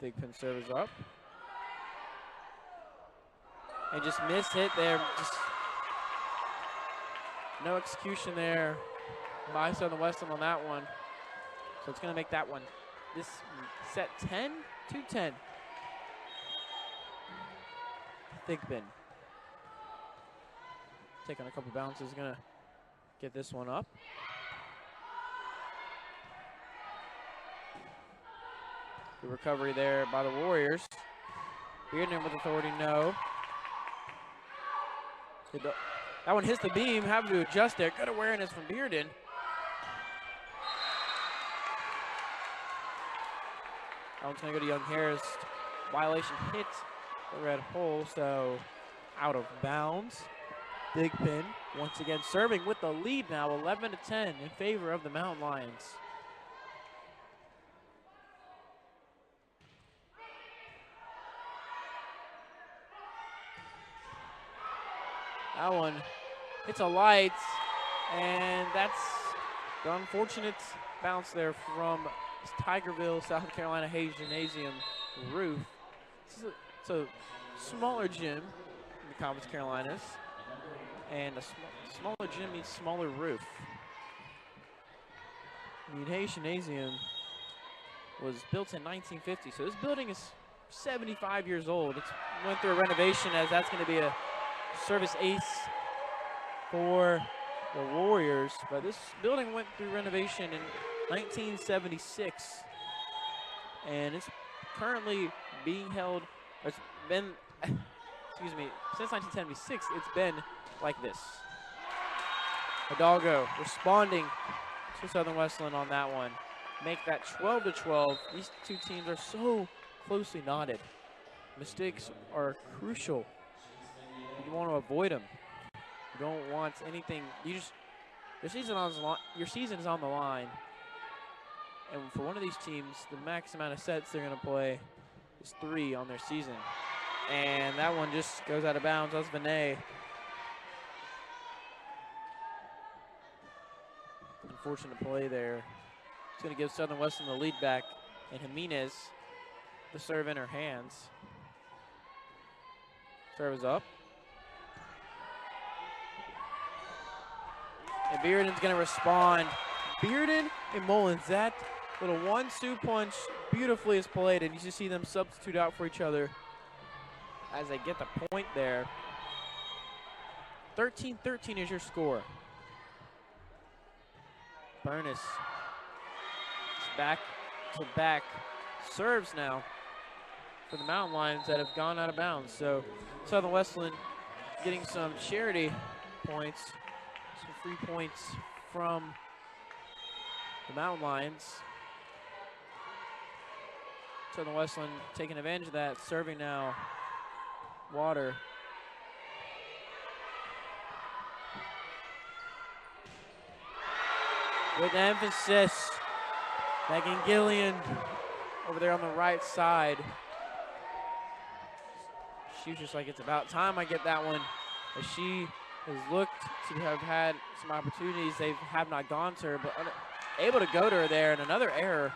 [SPEAKER 1] Thigpen serves up. And just missed hit there. Just no execution there by Southern Wesleyan on that one. So it's going to make that one. This set 10-10. Thigpen. Taking a couple bounces, going to get this one up. The recovery there by the Warriors. Bearden with authority, no. That one hits the beam, having to adjust there. Good awareness from Bearden. That one's going to go to Young Harris. Violation hit the red hole, so out of bounds. Thigpen once again serving with the lead now, 11-10 in favor of the Mountain Lions. That one hits a light, and that's the unfortunate bounce there from Tigerville, South Carolina Hayes Gymnasium roof. It's a smaller gym in the Conference Carolinas, and a smaller gym means smaller roof. I mean, Hayes Gymnasium was built in 1950, so this building is 75 years old. It went through a renovation, as that's going to be a service ace for the Warriors, but this building went through renovation in 1976, and it's currently being held, or it's been, excuse me, since 1976, it's been like this. Hidalgo responding to Southern Wesleyan on that one. Make that 12-12. These two teams are so closely knotted. Mistakes are crucial. You want to avoid them. You don't want anything. Your season is on the line. And for one of these teams, the max amount of sets they're going to play is 3 on their season. And that one just goes out of bounds. That's Vinay. Unfortunate play there. It's going to give Southern Wesleyan the lead back. And Jimenez, the serve in her hands. Serve is up. And Bearden's going to respond. Bearden and Mullins, that little 1-2 punch beautifully is played, and you just see them substitute out for each other as they get the point there. 13-13 is your score. Burness. Back-to-back serves now for the Mountain Lions that have gone out of bounds. So Southern Wesleyan getting some charity points, some free points from the Mountain Lions. Southern Wesleyan taking advantage of that, serving now Water. With emphasis, Megan Gillian over there on the right side. She was just like, it's about time I get that one. As she has looked to have had some opportunities, they have not gone to her, but able to go to her there, and another error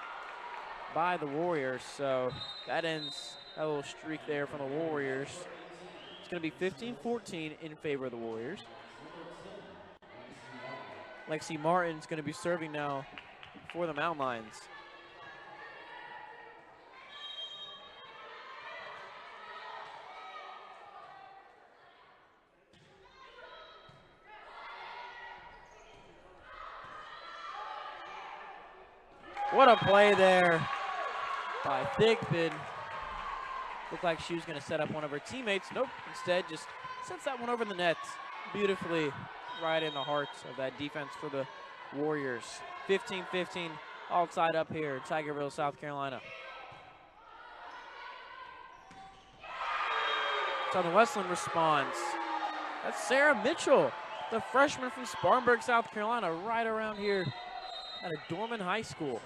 [SPEAKER 1] by the Warriors. So that ends that little streak there from the Warriors. It's going to be 15-14 in favor of the Warriors. Lexi Martin's going to be serving now for the Mountain Lions. What a play there by Thigpen. Looked like she was going to set up one of her teammates. Nope, instead just sets that one over the net beautifully right in the heart of that defense for the Warriors. 15-15, all tied up here, Tigerville, South Carolina. Southern Wesleyan responds. That's Sarah Mitchell, the freshman from Spartanburg, South Carolina, right around here at a Dorman High School.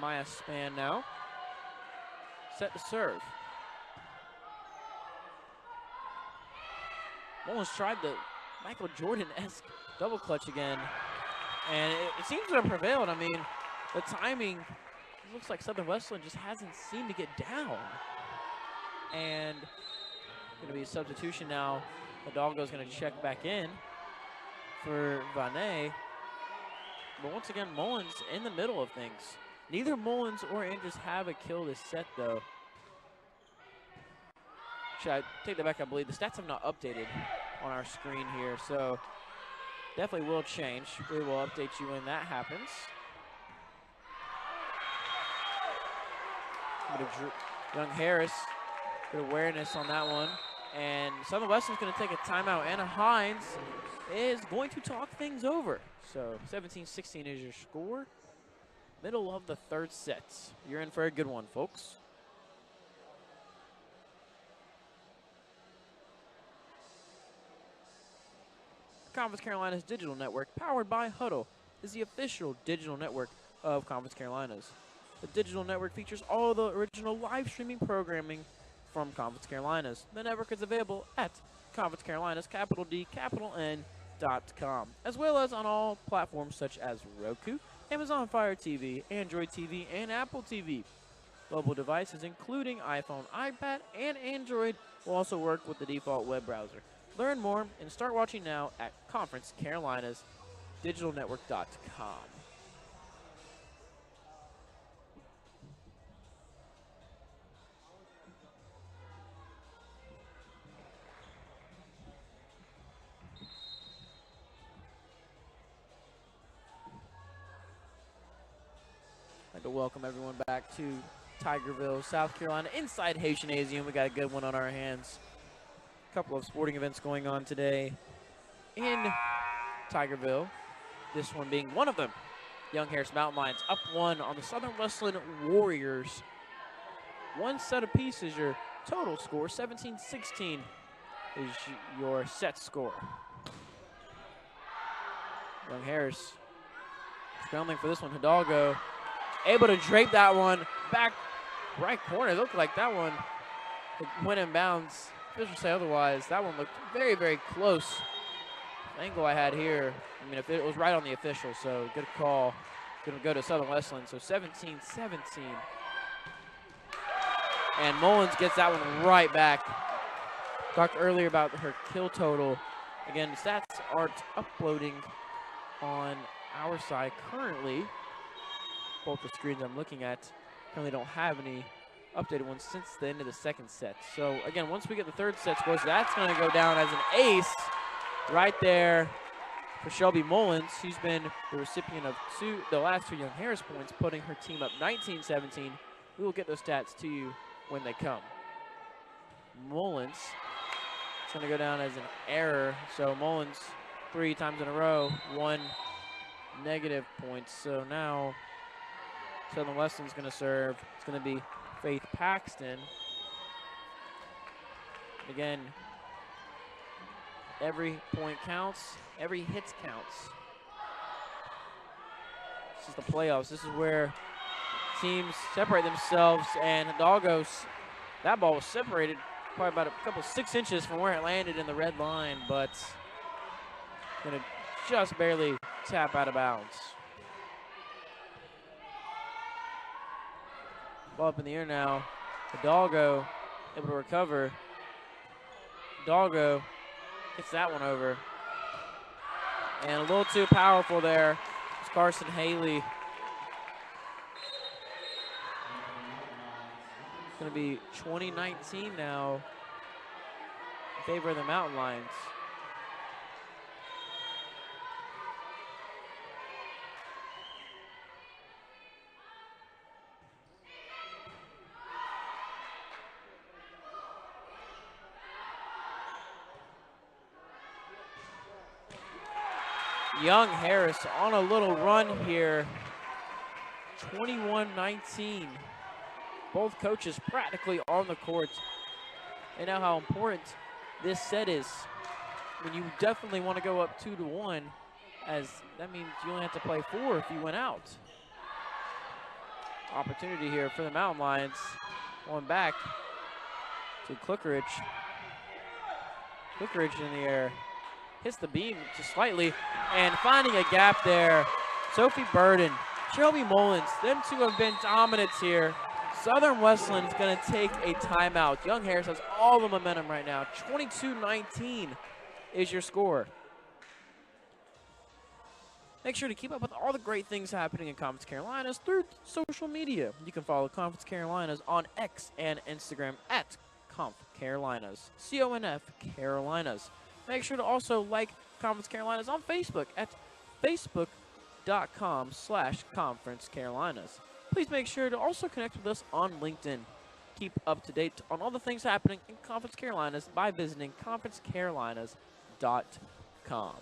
[SPEAKER 1] Maya Span now. Set to serve. Mullins tried the Michael Jordan-esque double clutch again, and it seems to have prevailed. I mean, the timing, it looks like Southern Wesleyan just hasn't seemed to get down. And going to be a substitution now. Hidalgo's going to check back in for Vanee. But once again, Mullins in the middle of things. Neither Mullins or Andrews have a kill this set, though. Should I take that back? I believe the stats have not updated on our screen here, so definitely will change. We will update you when that happens. Young Harris, good awareness on that one. And Southern Wesleyan's going to take a timeout. Anna Hines is going to talk things over. So 17-16 is your score. Middle of the third set. You're in for a good one, folks. Conference Carolinas Digital Network, powered by Huddle, is the official digital network of Conference Carolinas. The digital network features all the original live streaming programming from Conference Carolinas. The network is available at Conference Carolinas, capital D, capital N.com, as well as on all platforms such as Roku, Amazon Fire TV, Android TV, and Apple TV. Mobile devices, including iPhone, iPad, and Android, will also work with the default web browser. Learn more and start watching now at conferencecarolinas.digitalnetwork.com. I'd like to welcome everyone back to Tigerville, South Carolina, inside Hayes Gymnasium. We got a good one on our hands. A couple of sporting events going on today in Tigerville. This one being one of them. Young Harris Mountain Lions up one on the Southern Wesleyan Warriors. One set apiece is your total score. 17-16 is your set score. Young Harris scrambling for this one. Hidalgo able to drape that one back right corner. It looked like that one went in bounds. Officials say otherwise. That one looked very, very close. The angle I had here, I mean, if it was right on the official, so good call. Going to go to Southern Wesleyan, so 17-17. And Mullins gets that one right back. Talked earlier about her kill total. Again, stats aren't uploading on our side currently. Both the screens I'm looking at currently don't have any updated ones since the end of the second set. So again, once we get the third set scores, that's going to go down as an ace right there for Shelby Mullins. She's been the recipient of the last two Young Harris points, putting her team up 19-17. We will get those stats to you when they come. Mullins, it's going to go down as an error. So Mullins 3 times in a row, 1 negative point. So now Southern Wesleyan's going to serve. It's going to be Faith Paxton. Again, every point counts. Every hit counts. This is the playoffs. This is where teams separate themselves. And Hidalgo's, that ball was separated probably about a couple 6 inches from where it landed in the red line, but going to just barely tap out of bounds. Ball up in the air now. Hidalgo able to recover. Hidalgo gets that one over. And a little too powerful there. It's Carson Haley. It's going to be 2019 now in favor of the Mountain Lions. Young Harris on a little run here. 21-19. Both coaches practically on the court. They know how important this set is. I mean, you definitely want to go up 2-1, as that means you only have to play 4 if you win out. Opportunity here for the Mountain Lions. One back to Klukerich. Klukerich in the air. Hits the beam just slightly, and finding a gap there. Sophie Burden, Shelby Mullins, them two have been dominants here. Southern Wesleyan is going to take a timeout. Young Harris has all the momentum right now. 22-19 is your score. Make sure to keep up with all the great things happening in Conference Carolinas through social media. You can follow Conference Carolinas on X and Instagram at Conf Carolinas, CONF Carolinas. Make sure to also like Conference Carolinas on Facebook at facebook.com/Conference Carolinas. Please make sure to also connect with us on LinkedIn. Keep up to date on all the things happening in Conference Carolinas by visiting conferencecarolinas.com.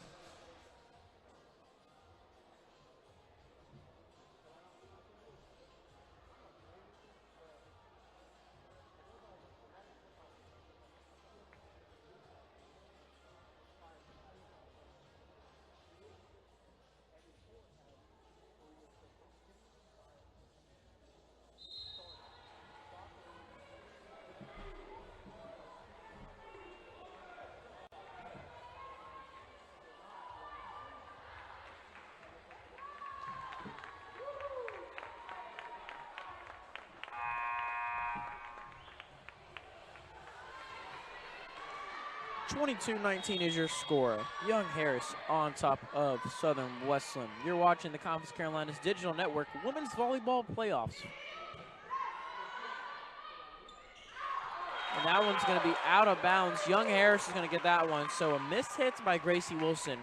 [SPEAKER 1] (22-19) is your score. Young Harris on top of Southern Wesleyan. You're watching the Conference Carolinas Digital Network Women's Volleyball Playoffs. And that one's going to be out of bounds. Young Harris is going to get that one. So a missed hit by Gracie Wilson.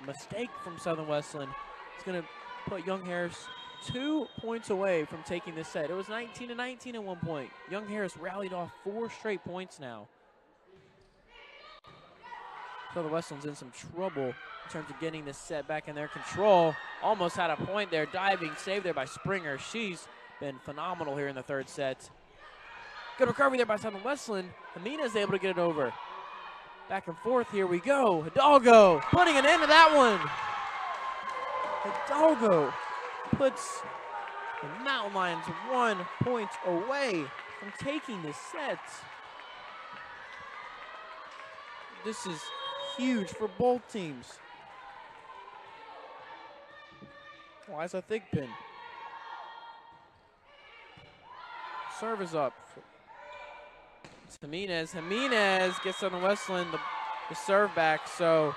[SPEAKER 1] A mistake from Southern Wesleyan. It's going to put Young Harris 2 points away from taking this set. It was 19-19 at one point. Young Harris rallied off 4 straight points now. Southern Wesleyan's in some trouble in terms of getting this set back in their control. Almost had a point there. Diving save there by Springer. She's been phenomenal here in the third set. Good recovery there by Southern Wesleyan. Jimenez able to get it over. Back and forth, here we go. Hidalgo putting an end to that one. Hidalgo puts the Mountain Lions 1 point away from taking this set. This is huge for both teams. Liza Thigpen. Serve is up. It's Jimenez. Jimenez gets Southern Wesleyan the serve back. So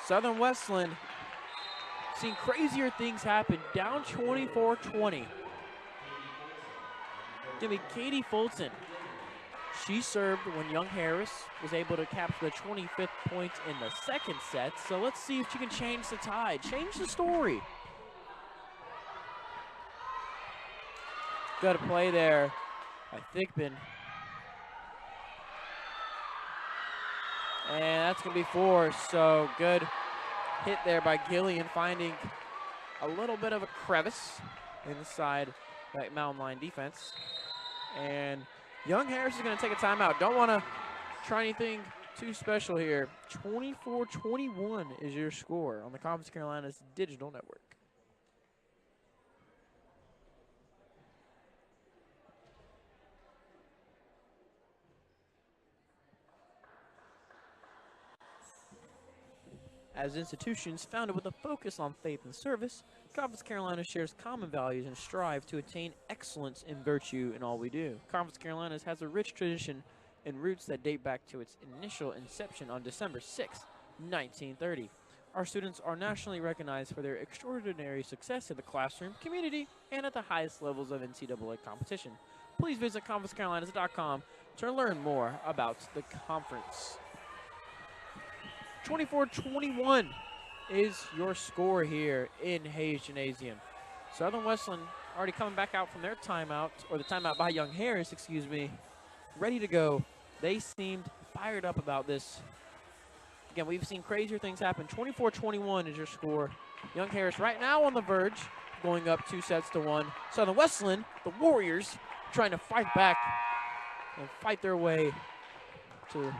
[SPEAKER 1] Southern Wesleyan seen crazier things happen. Down 24-20. Give me Katie Fulton. She served when Young Harris was able to capture the 25th point in the second set. So let's see if she can change the tide, change the story. Good play there by Thigpen. And that's going to be 4. So good hit there by Gillian, finding a little bit of a crevice inside that Mountain Lion defense. And Young Harris is going to take a timeout. Don't want to try anything too special here. 24-21 is your score on the Conference Carolinas Digital Network. As institutions founded with a focus on faith and service, Conference Carolina shares common values and strive to attain excellence in virtue in all we do. Conference Carolina has a rich tradition and roots that date back to its initial inception on December 6, 1930. Our students are nationally recognized for their extraordinary success in the classroom, community, and at the highest levels of NCAA competition. Please visit conferencecarolinas.com to learn more about the conference. 24-21 is your score here in Hayes Gymnasium. Southern Wesleyan already coming back out from their timeout, or the timeout by Young Harris, excuse me, ready to go. They seemed fired up about this. Again, we've seen crazier things happen. 24-21 is your score. Young Harris right now on the verge, going up 2-1. Southern Wesleyan, the Warriors, trying to fight back and fight their way to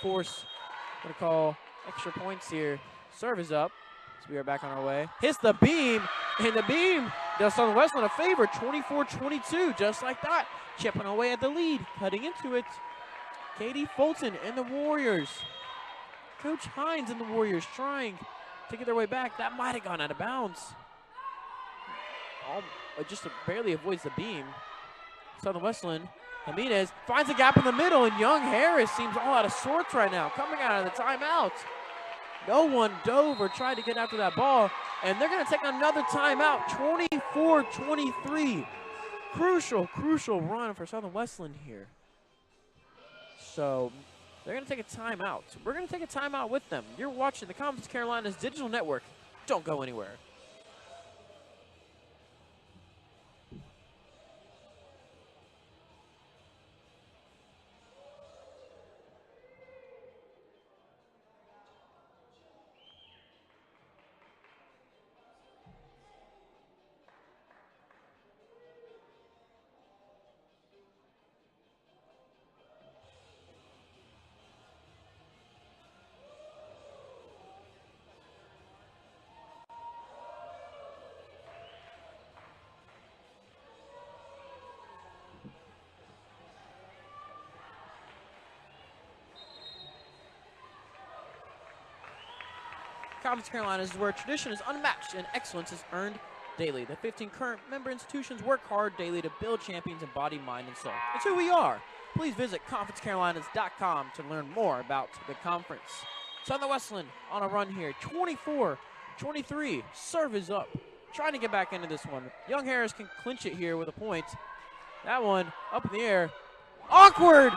[SPEAKER 1] force, I'm going to call extra points here. Serve is up, so we are back on our way. Hits the beam, and the beam does Southern Wesleyan a favor. 24-22, just like that. Chipping away at the lead, cutting into it. Katie Fulton and the Warriors. Coach Hines and the Warriors trying to get their way back. That might have gone out of bounds. Just barely avoids the beam. Southern Wesleyan, Jimenez finds a gap in the middle, and Young Harris seems all out of sorts right now, coming out of the timeout. No one dove or tried to get after that ball, and they're going to take another timeout. 24-23. Crucial run for Southern Wesleyan here. So they're going to take a timeout. We're going to take a timeout with them. You're watching the Conference Carolinas Digital Network. Don't go anywhere. Conference Carolinas is where tradition is unmatched and excellence is earned daily. The 15 current member institutions work hard daily to build champions in body, mind, and soul. It's who we are. Please visit conferencecarolinas.com to learn more about the conference. Southern Wesleyan on a run here. 24-23. Serve is up. Trying to get back into this one. Young Harris can clinch it here with a point. That one up in the air. Awkward!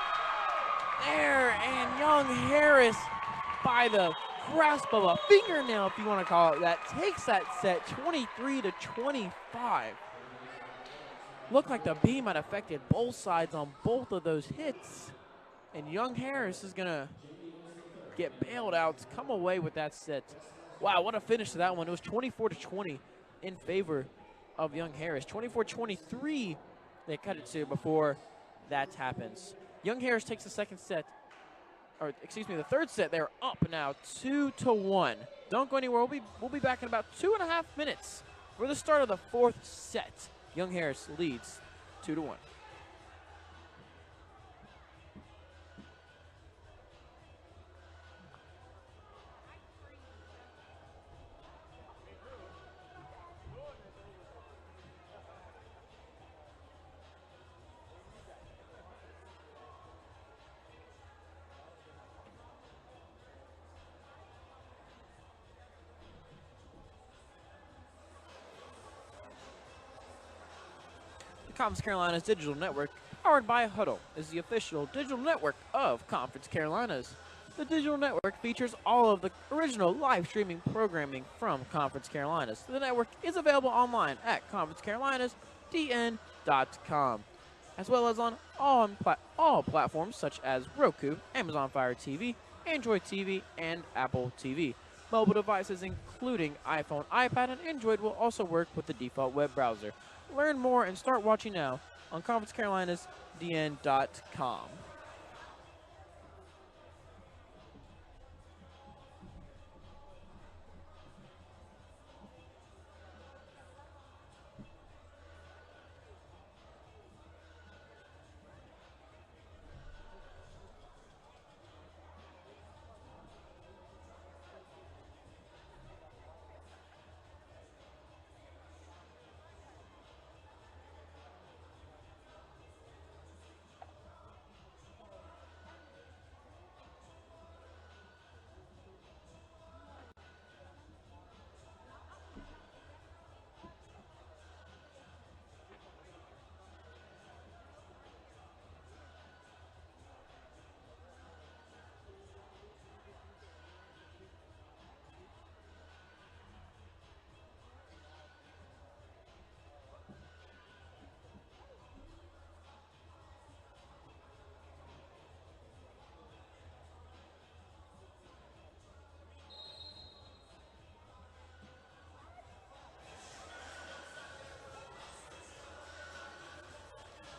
[SPEAKER 1] There, and Young Harris by the grasp of a fingernail, if you want to call it that, takes that set 23-25. Looked like the beam had affected both sides on both of those hits. And Young Harris is going to get bailed out, come away with that set. Wow, what a finish to that one. It was 24-20 in favor of Young Harris. 24-23 they cut it to before that happens. Young Harris takes the second set. Or excuse me, the third set. They're up now 2-1. Don't go anywhere. We'll be back in about 2.5 minutes for the start of the fourth set. Young Harris leads 2-1. Conference Carolinas Digital Network, powered by Huddle, is the official digital network of Conference Carolinas. The digital network features all of the original live streaming programming from Conference Carolinas. The network is available online at conferencecarolinas.dn.com, as well as on all platforms such as Roku, Amazon Fire TV, Android TV, and Apple TV. Mobile devices including iPhone, iPad, and Android will also work with the default web browser. Learn more and start watching now on conferencecarolinas.dn.com.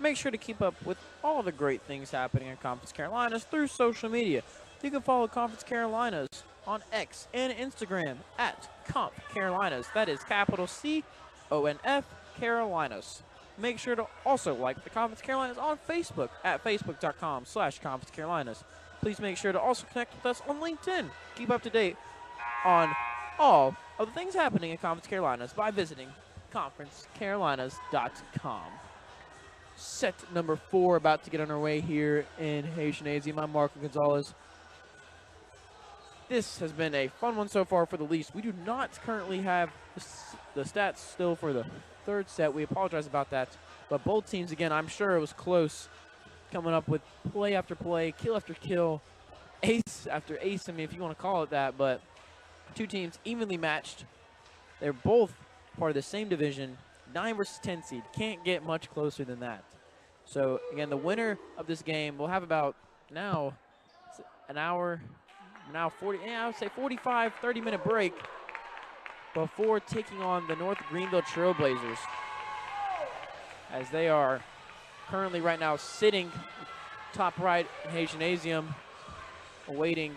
[SPEAKER 1] Make sure to keep up with all the great things happening in Conference Carolinas through social media. You can follow Conference Carolinas on X and Instagram at Conf Carolinas. That is capital CONF Carolinas. Make sure to also like the Conference Carolinas on Facebook at facebook.com/Conference Carolinas. Please make sure to also connect with us on LinkedIn. Keep up to date on all of the things happening in Conference Carolinas by visiting conferencecarolinas.com. Set number 4 about to get underway here in Hayes Gymnasium. I'm Marco Gonzalez. This has been a fun one so far for the Leafs. We do not currently have the stats still for the third set. We apologize about that. But both teams, again, I'm sure it was close, coming up with play after play, kill after kill, ace after ace, I mean, if you want to call it that. But two teams evenly matched. They're both part of the same division. 9 versus 10 seed. Can't get much closer than that. So, again, the winner of this game will have about now an hour, now 40, I would say 45, 30-minute break before taking on the North Greenville Trailblazers, as they are currently right now sitting top right in Hayes Gymnasium, awaiting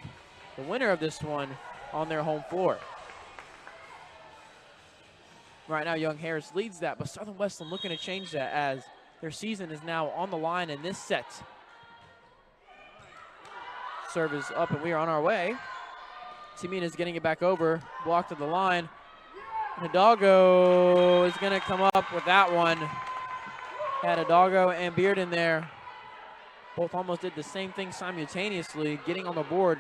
[SPEAKER 1] the winner of this one on their home floor. Right now, Young Harris leads that, but Southern Wesleyan looking to change that as their season is now on the line in this set. Serve is up, and we are on our way. Timin is getting it back over, blocked at the line. Hidalgo is going to come up with that one. Had Hidalgo and Beard in there. Both almost did the same thing simultaneously, getting on the board.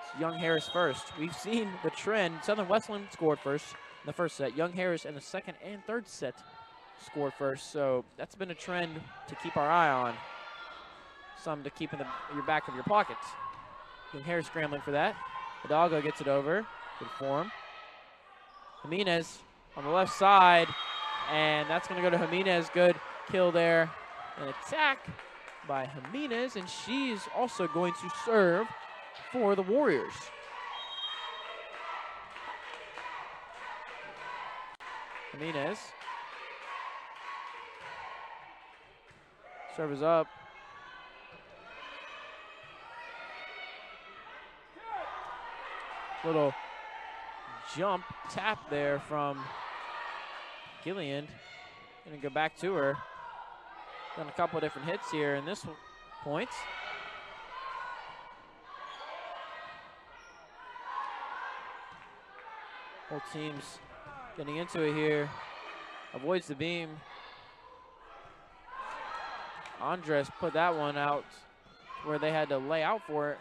[SPEAKER 1] It's Young Harris first. We've seen the trend. Southern Wesleyan scored first in the first set. Young Harris in the second and third set scored first. So that's been a trend to keep our eye on. Some to keep in your back of your pockets. Young Harris scrambling for that. Hidalgo gets it over. Good form. Jimenez on the left side. And that's going to go to Jimenez. Good kill there. An attack by Jimenez. And she's also going to serve for the Warriors. Jimenez. Serve is up. Little jump tap there from Gillian. Gonna go back to her. Done a couple of different hits here in this point. Both teams getting into it here. Avoids the beam. Andres put that one out where they had to lay out for it.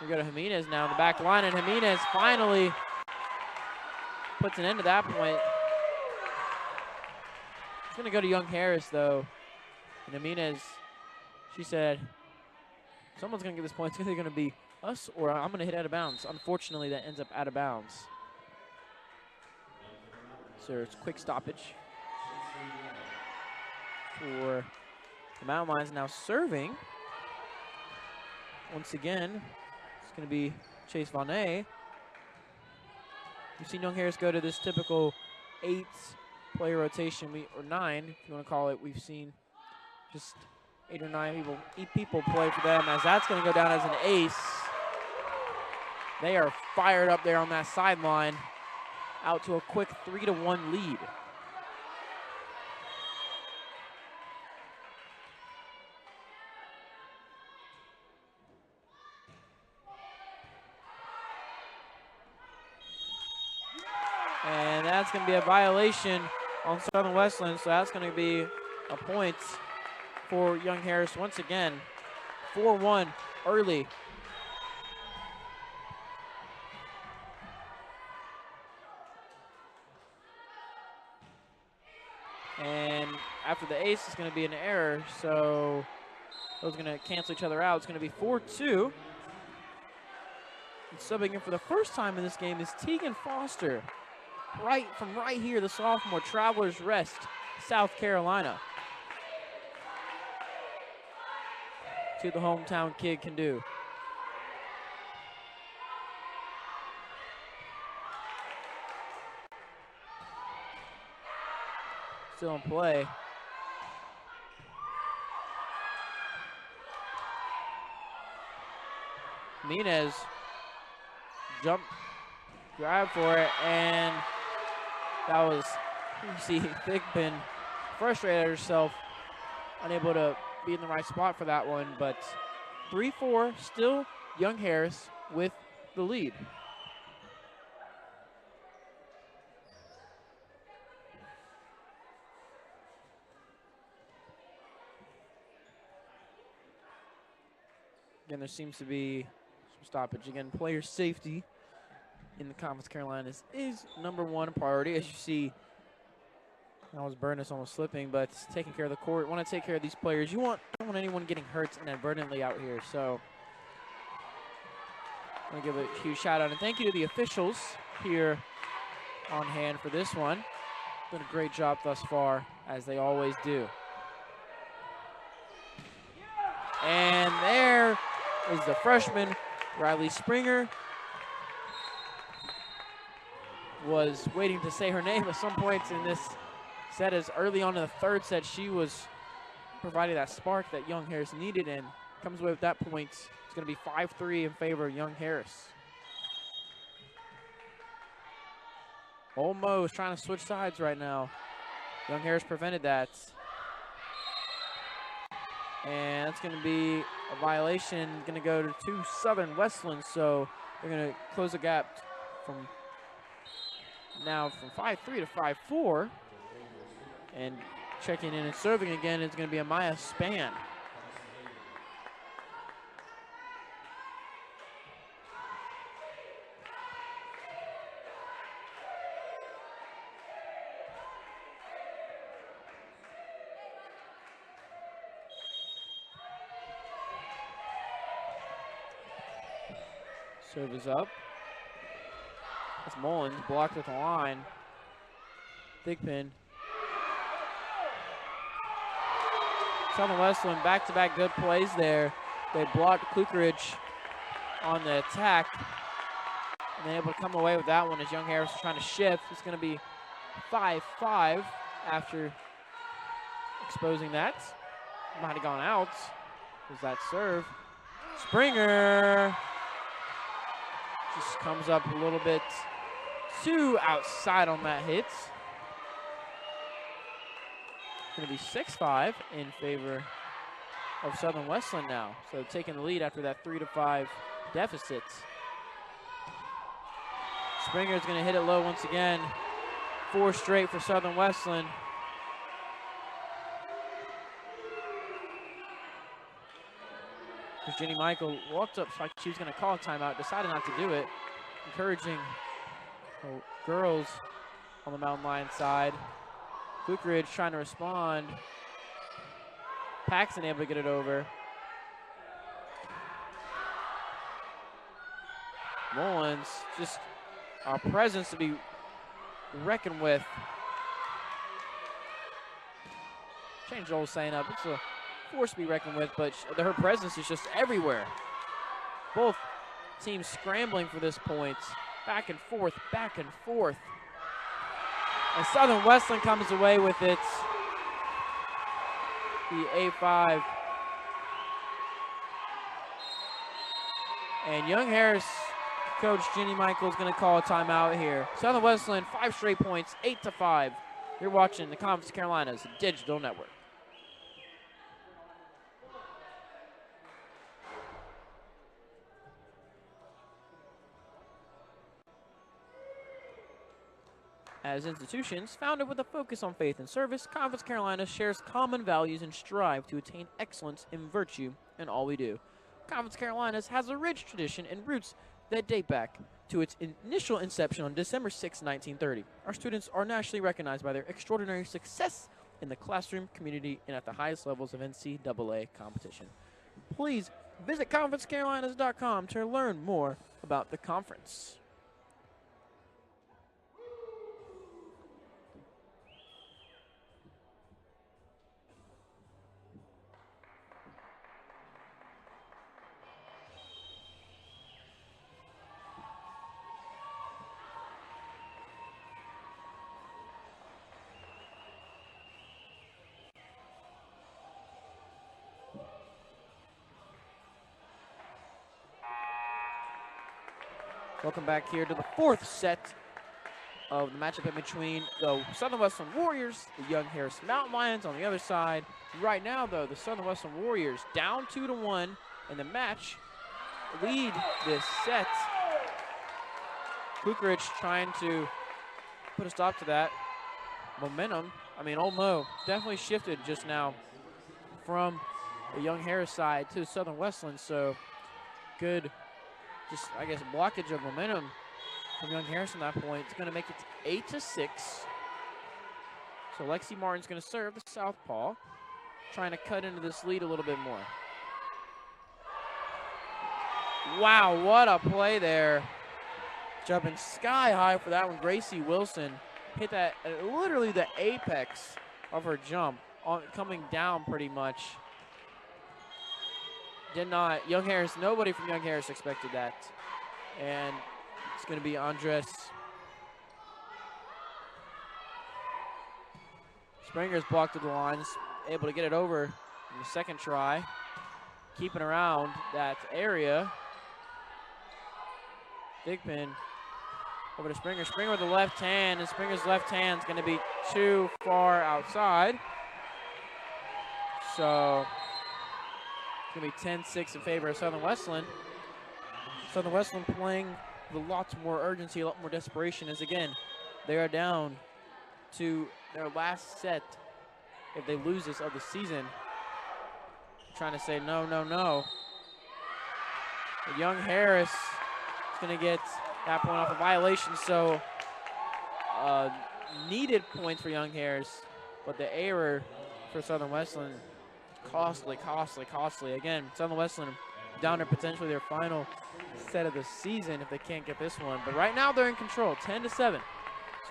[SPEAKER 1] We go to Jimenez now in the back line, and Jimenez finally puts an end to that point. It's going to go to Young Harris, though. And Jimenez, she said, someone's going to get this point. It's either going to be us or I'm going to hit out of bounds. Unfortunately, that ends up out of bounds. So it's a quick stoppage for the Mountain Lions. Now serving. Once again, it's going to be Chase Vonnet. We've seen Young Harris go to this typical 8-player rotation, or 9, if you want to call it. We've seen just 8 or 9 people play for them, as that's going to go down as an ace. They are fired up there on that sideline, out to a quick 3-1 lead. And that's going to be a violation on Southern Wesleyan, so that's going to be a point for Young Harris once again. 4-1 early. And after the ace, it's going to be an error, so those are going to cancel each other out. It's going to be 4-2. And subbing in for the first time in this game is Tegan Foster. From right here, the sophomore, Travelers Rest, South Carolina. See what the hometown kid can do. Still in play. Minez jump, grab for it, and that was, you see Thigpen frustrated herself, unable to be in the right spot for that one, but 3-4, still Young Harris with the lead. Again, there seems to be some stoppage. Again, player safety in the Conference Carolinas is #1 priority. As you see, that was Burness almost slipping, but taking care of the court. Want to take care of these players. You don't want anyone getting hurt inadvertently out here. So I want to give a huge shout out and thank you to the officials here on hand for this one. Done a great job thus far, as they always do. And there is the freshman, Riley Springer. Was waiting to say her name at some points in this set, as early on in the third set she was providing that spark that Young Harris needed, and comes away with that point. It's going to be 5-3 in favor of Young Harris. Almost trying to switch sides right now. Young Harris prevented that. And that's going to be a violation, going to go to Southern Wesleyan, so they're going to close the gap from 5-3 to 5-4. And checking in and serving again is going to be Amaya Span. Serve is up. That's Mullins, blocked at the line. Thigpen. Southern Wesleyan back-to-back good plays there. They blocked Klukeridge on the attack. And then able to come away with that one as Young Harris is trying to shift. It's going to be 5-5 after exposing that. Might have gone out. Was that serve? Springer just comes up a little bit too outside on that hit. Going to be 6-5 in favor of Southern Wesleyan now. So taking the lead after that 3-5 deficit. Springer's going to hit it low once again. 4 straight for Southern Wesleyan. Jenny Michael walked up like she was going to call a timeout, decided not to do it. Encouraging the girls on the Mountain Lion side. Klukeridge trying to respond. Paxton able to get it over. Mullins, just a presence to be reckoned with. Change the old saying up. It's a force to be reckoned with, but her presence is just everywhere. Both teams scrambling for this point. Back and forth, back and forth. And Southern Wesleyan comes away with it. The A5. And Young Harris coach Jenny Michael is going to call a timeout here. Southern Wesleyan, 5 straight points, 8-5. You're watching the Conference Carolinas Digital Network. As institutions founded with a focus on faith and service, Conference Carolinas shares common values and strive to attain excellence in virtue in all we do. Conference Carolinas has a rich tradition and roots that date back to its initial inception on December 6, 1930. Our students are nationally recognized by their extraordinary success in the classroom, community, and at the highest levels of NCAA competition. Please visit conferencecarolinas.com to learn more about the conference. Welcome back here to the fourth set of the matchup in between the Southern Wesleyan Warriors, the Young Harris Mountain Lions on the other side. Right now, though, the Southern Wesleyan Warriors down 2-1 in the match, lead this set. Kukarich trying to put a stop to that momentum. I mean, Olmo definitely shifted just now from the Young Harris side to Southern Wesleyan, so good, just, I guess, blockage of momentum from Young Harris at that point. It's going to make it 8-6. So Lexi Martin's going to serve the southpaw, trying to cut into this lead a little bit more. Wow, what a play there. Jumping sky high for that one. Gracie Wilson hit that at literally the apex of her jump, coming down pretty much. Young Harris, nobody from Young Harris expected that. And it's going to be Andres. Springer's blocked to the lines, able to get it over in the second try. Keeping around that area. Big pin over to Springer. Springer with the left hand, and Springer's left hand is going to be too far outside. So it's going to be 10-6 in favor of Southern Wesleyan. Southern Wesleyan playing with a lot more urgency, a lot more desperation, as again, they are down to their last set if they lose this of the season. Trying to say no, no, no. But Young Harris is going to get that point off a violation, so needed points for Young Harris, but the error for Southern Wesleyan, costly, costly, costly. Again, Southern Wesleyan down to potentially their final set of the season if they can't get this one. But right now they're in control, 10-7. So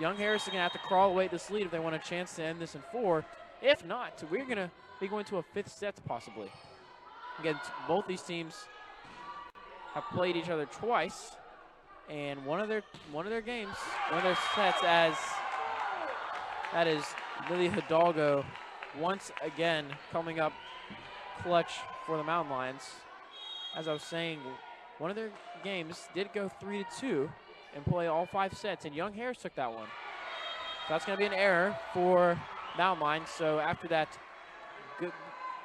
[SPEAKER 1] Young Harris is going to have to crawl away this lead if they want a chance to end this in 4. If not, we're going to be going to a 5th set possibly. Again, both these teams have played each other twice, and one of their games, one of their sets, as that is Lily Hidalgo once again coming up clutch for the Mountain Lions. As I was saying, one of their games did go 3-2 and play all 5 sets, and Young Harris took that one. So that's going to be an error for Mountain Lions. So after that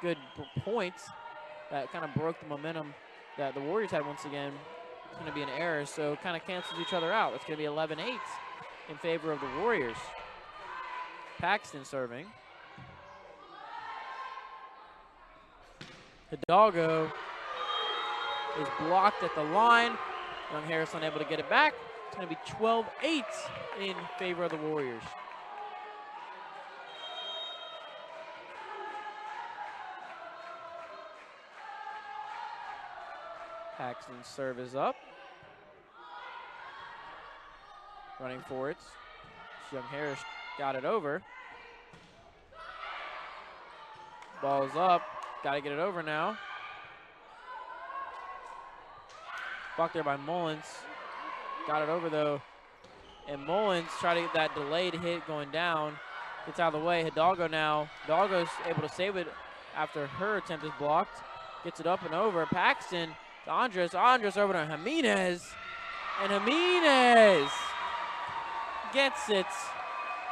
[SPEAKER 1] good point that kind of broke the momentum that the Warriors had once again, it's going to be an error. So it kind of cancels each other out. It's going to be 11-8 in favor of the Warriors. Paxton serving. Hidalgo is blocked at the line. Young Harris unable to get it back. It's going to be 12-8 in favor of the Warriors. Paxton's serve is up. Running for it. Young Harris got it over. Ball's up. Got to get it over now. Blocked there by Mullins. Got it over though. And Mullins tried to get that delayed hit going down. Gets out of the way. Hidalgo now. Hidalgo's able to save it after her attempt is blocked. Gets it up and over. Paxton to Andres. Andres over to Jimenez. And Jimenez gets it.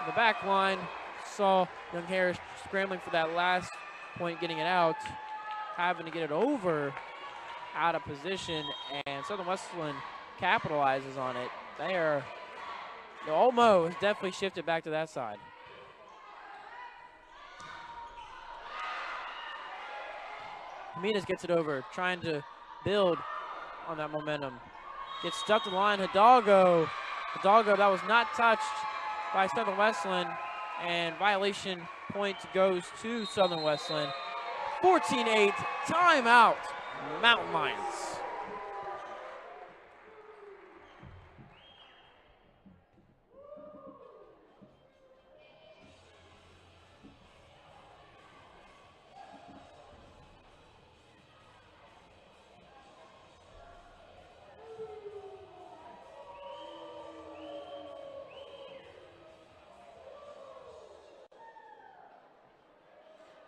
[SPEAKER 1] The back line. Saw Young Harris scrambling for that last point, getting it out. Having to get it over out of position, and Southern Wesleyan capitalizes on it. The Olmo has definitely shifted back to that side. Jimenez gets it over, trying to build on that momentum. Gets stuck to the line. Hidalgo, that was not touched by Southern Wesleyan, and violation point goes to Southern Wesleyan. 14-8, timeout, Mountain Lions.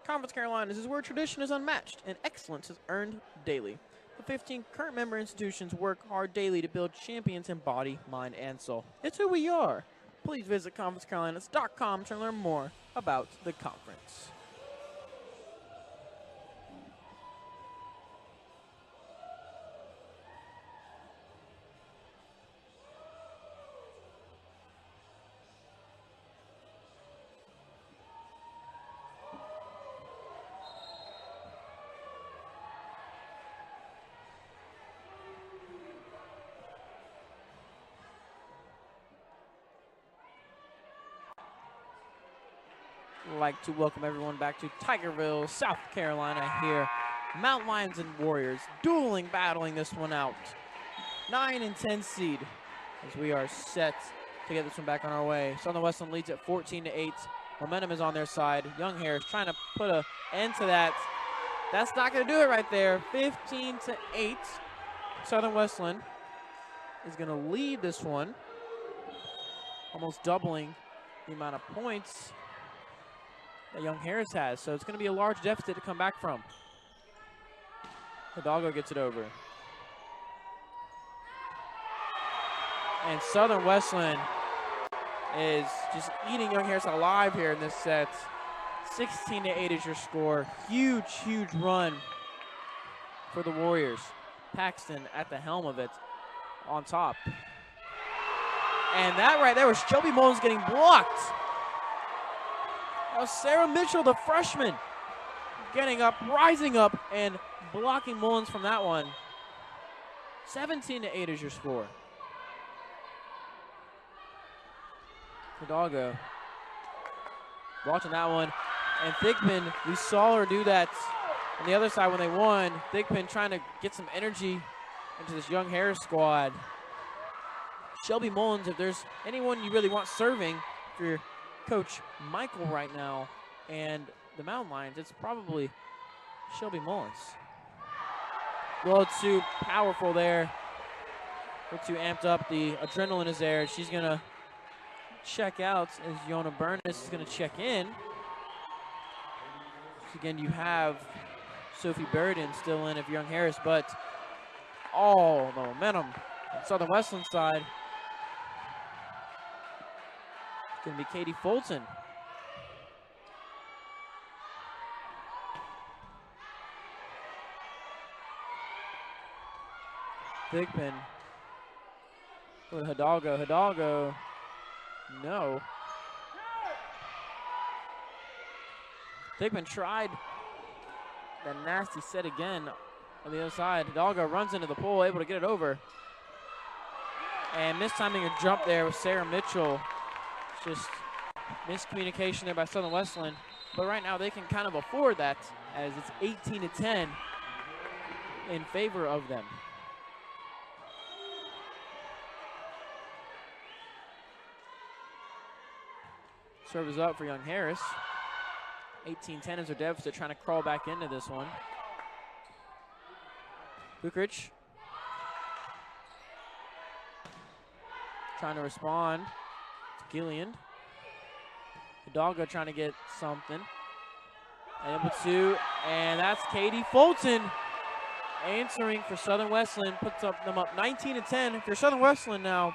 [SPEAKER 1] Conference Carolinas is where tradition is unmatched and excellence is earned daily. The 15 current member institutions work hard daily to build champions in body, mind, and soul. It's who we are. Please visit conferencecarolinas.com to learn more about the conference. I'd like to welcome everyone back to Tigerville, South Carolina here. Mountain Lions and Warriors dueling, battling this one out. 9 and 10 seed as we are set to get this one back on our way. Southern Wesleyan leads at 14-8. Momentum is on their side. Young Harris trying to put an end to that. That's not going to do it right there. 15-8. Southern Wesleyan is going to lead this one, almost doubling the amount of points that Young Harris has. So it's going to be a large deficit to come back from. Hidalgo gets it over. And Southern Wesleyan is just eating Young Harris alive here in this set. 16-8 is your score. Huge, huge run for the Warriors. Paxton at the helm of it on top. And that right there was Shelby Mullins getting blocked. That was Sarah Mitchell, the freshman, getting up, rising up, and blocking Mullins from that one. 17-8 is your score. Hidalgo watching that one. And Thigpen, we saw her do that on the other side when they won. Thigpen trying to get some energy into this Young Harris squad. Shelby Mullins, if there's anyone you really want serving for your coach Michael right now and the Mountain Lions, it's probably Shelby Mullins. A little too powerful there. A little too amped up. The adrenaline is there. She's going to check out as Yona Burness is going to check in. Again, you have Sophie Burden still in if Young Harris, but all the momentum on Southern Wesleyan side. It's going to be Katie Fulton. Thigpen with Hidalgo. Hidalgo, no. Thigpen tried that nasty set again on the other side. Hidalgo runs into the pole, able to get it over. And mistiming a jump there with Sarah Mitchell. Just miscommunication there by Southern Wesleyan. But right now they can kind of afford that as it's 18-10 in favor of them. Serve is up for Young Harris. 18-10 is their deficit, trying to crawl back into this one. Bukrich trying to respond to Gillian. Hidalgo trying to get something. Able to, and that's Katie Fulton answering for Southern Wesleyan, puts them up 19-10. If you're Southern Wesleyan now,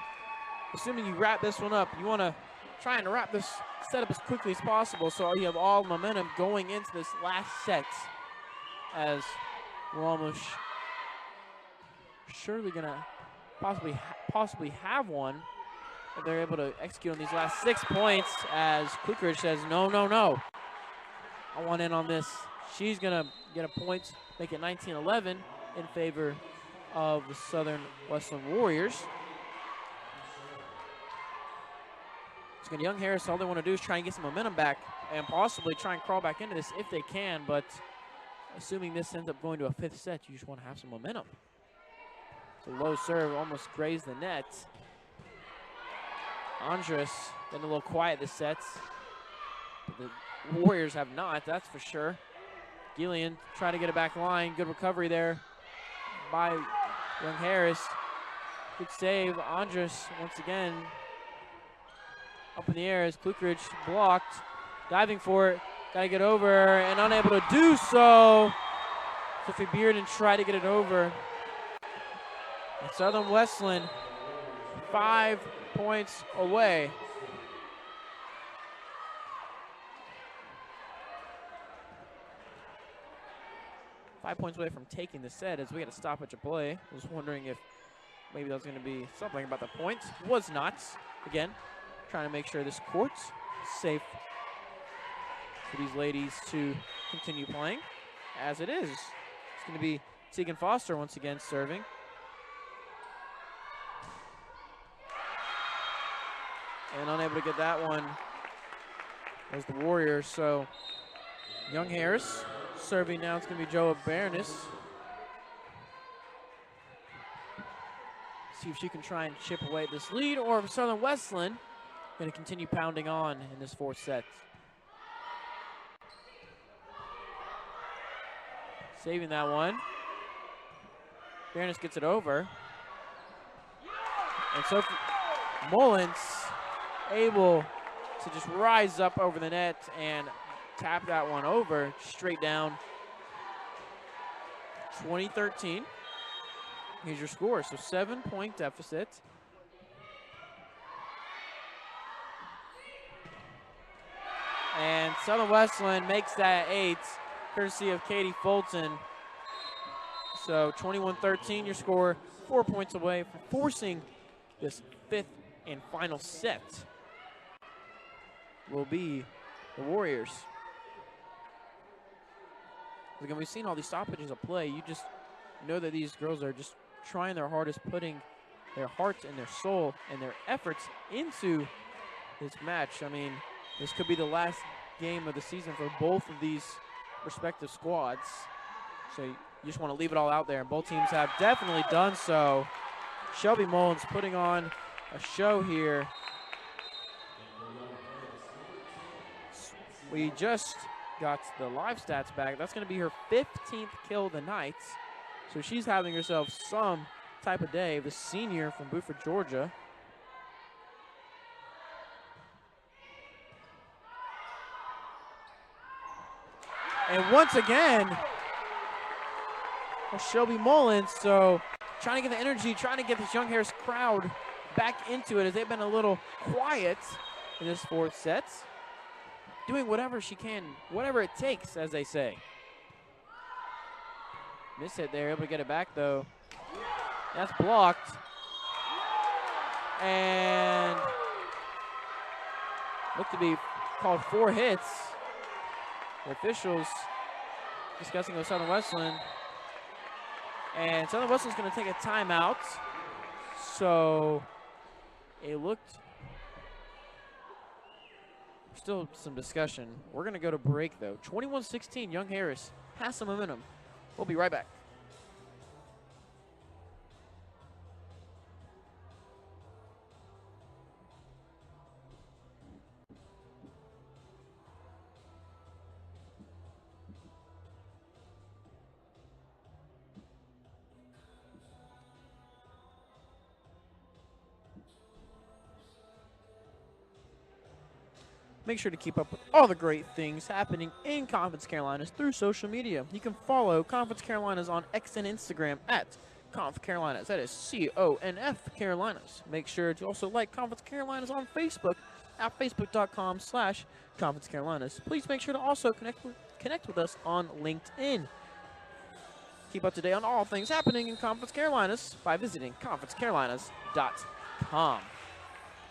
[SPEAKER 1] assuming you wrap this one up, you want to try and wrap this set up as quickly as possible so you have all momentum going into this last set, as we're almost surely going to possibly have one if they're able to execute on these last 6 points, as Quickridge says, no, no, no. I want in on this. She's going to get a point, make it 19-11 in favor of the Southern Wesleyan Warriors. So Young Harris, all they want to do is try and get some momentum back and possibly try and crawl back into this if they can, but assuming this ends up going to a 5th set, you just want to have some momentum. It's a low serve, almost grazed the net. Andres been a little quiet this set. The Warriors have not, that's for sure. Gillian trying to get it back line. Good recovery there by Young Harris. Good save. Andres once again up in the air as Klukrich blocked. Diving for it. Got to get over and unable to do so. Sophie Bearden tried to get it over. And Southern Wesleyan 5 points away. From taking the set as we had a stoppage of play. I was wondering if maybe that was going to be something about the points. Was not. Again, trying to make sure this court's safe for these ladies to continue playing, as it is. It's going to be Tegan Foster once again serving. And unable to get that one as the Warriors. So Young Harris serving now. It's going to be Joa Bernis. See if she can try and chip away at this lead, or if Southern Wesleyan going to continue pounding on in this fourth set. Saving that one. Bernis gets it over. And Sophie Mullins able to just rise up over the net and tap that one over straight down. 20-13. Here's your score. So 7-point deficit. And Southern Wesleyan makes that 8, courtesy of Katie Fulton. So 21-13, your score, 4 points away from forcing this 5th and final set. Will be the Warriors. Again, we've seen all these stoppages of play. You just know that these girls are just trying their hardest, putting their hearts and their soul and their efforts into this match. I mean, this could be the last game of the season for both of these respective squads. So you just want to leave it all out there, and both teams have definitely done so. Shelby Mullins putting on a show here. We just got the live stats back. That's going to be her 15th kill of the night. So she's having herself some type of day. The senior from Buford, Georgia. And once again, Shelby Mullins, so trying to get the energy, trying to get this Young Harris crowd back into it as they've been a little quiet in this fourth set. Doing whatever she can, whatever it takes, as they say. Miss hit there, able to get it back though. That's blocked. And looked to be called 4 hits. The officials discussing with Southern Wesleyan. And Southern Wesleyan's going to take a timeout. So it looked, still some discussion. We're going to go to break though. 21-16, Young Harris has some momentum. We'll be right back. Make sure to keep up with all the great things happening in Conference Carolinas through social media. You can follow Conference Carolinas on X and Instagram at Conf Carolinas. That is C-O-N-F Carolinas. Make sure to also like Conference Carolinas on Facebook at facebook.com/Conference Carolinas. Please make sure to also connect with us on LinkedIn. Keep up to date on all things happening in Conference Carolinas by visiting conferencecarolinas.com.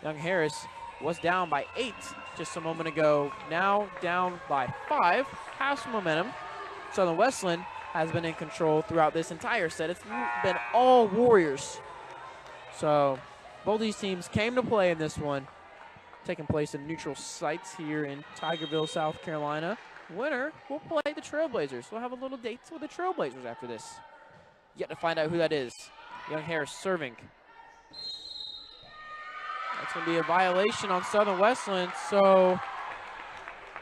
[SPEAKER 1] Young Harris was down by 8 just a moment ago. Now down by 5. Has some momentum. Southern Wesleyan has been in control throughout this entire set. It's been all Warriors. So both these teams came to play in this one. Taking place in neutral sites here in Tigerville, South Carolina. Winner will play the Trailblazers. We'll have a little date with the Trailblazers after this. Yet to find out who that is. Young Harris serving. That's going to be a violation on Southern Wesleyan. So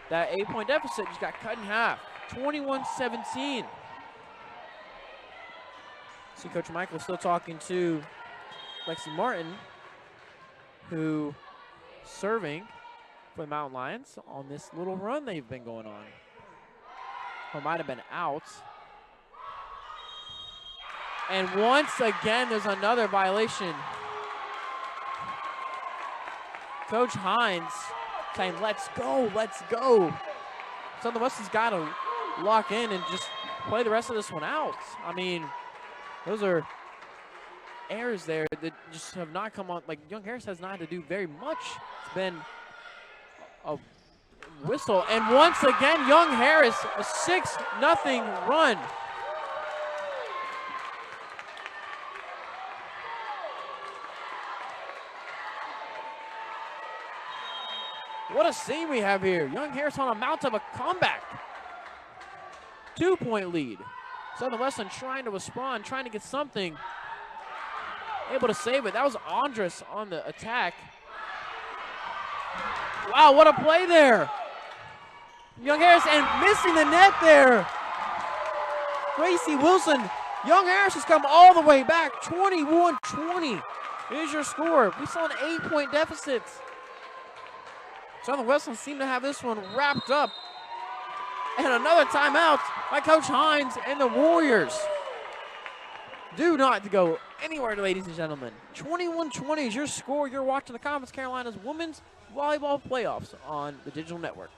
[SPEAKER 1] that 8-point deficit just got cut in half. 21-17. See Coach Michael still talking to Lexi Martin, who serving for the Mountain Lions on this little run they've been going on. Or might have been out. And once again, there's another violation. Coach Hines saying, let's go, let's go. Southern Wesleyan's got to lock in and just play the rest of this one out. I mean, those are errors there that just have not come on. Like, Young Harris has not had to do very much. It's been a whistle. And once again, Young Harris, a 6-0 run. What a scene we have here. Young Harris on a mount of a comeback. 2-point lead. Southern Wesleyan trying to respond, trying to get something. Able to save it. That was Andres on the attack. Wow, what a play there. Young Harris and missing the net there. Gracie Wilson. Young Harris has come all the way back. 21-20 is your score. We saw an 8-point deficit. Southern Wesleyan seemed to have this one wrapped up. And another timeout by Coach Hines and the Warriors. Do not go anywhere, ladies and gentlemen. 21-20 is your score. You're watching the Conference Carolinas Women's Volleyball Playoffs on the digital network.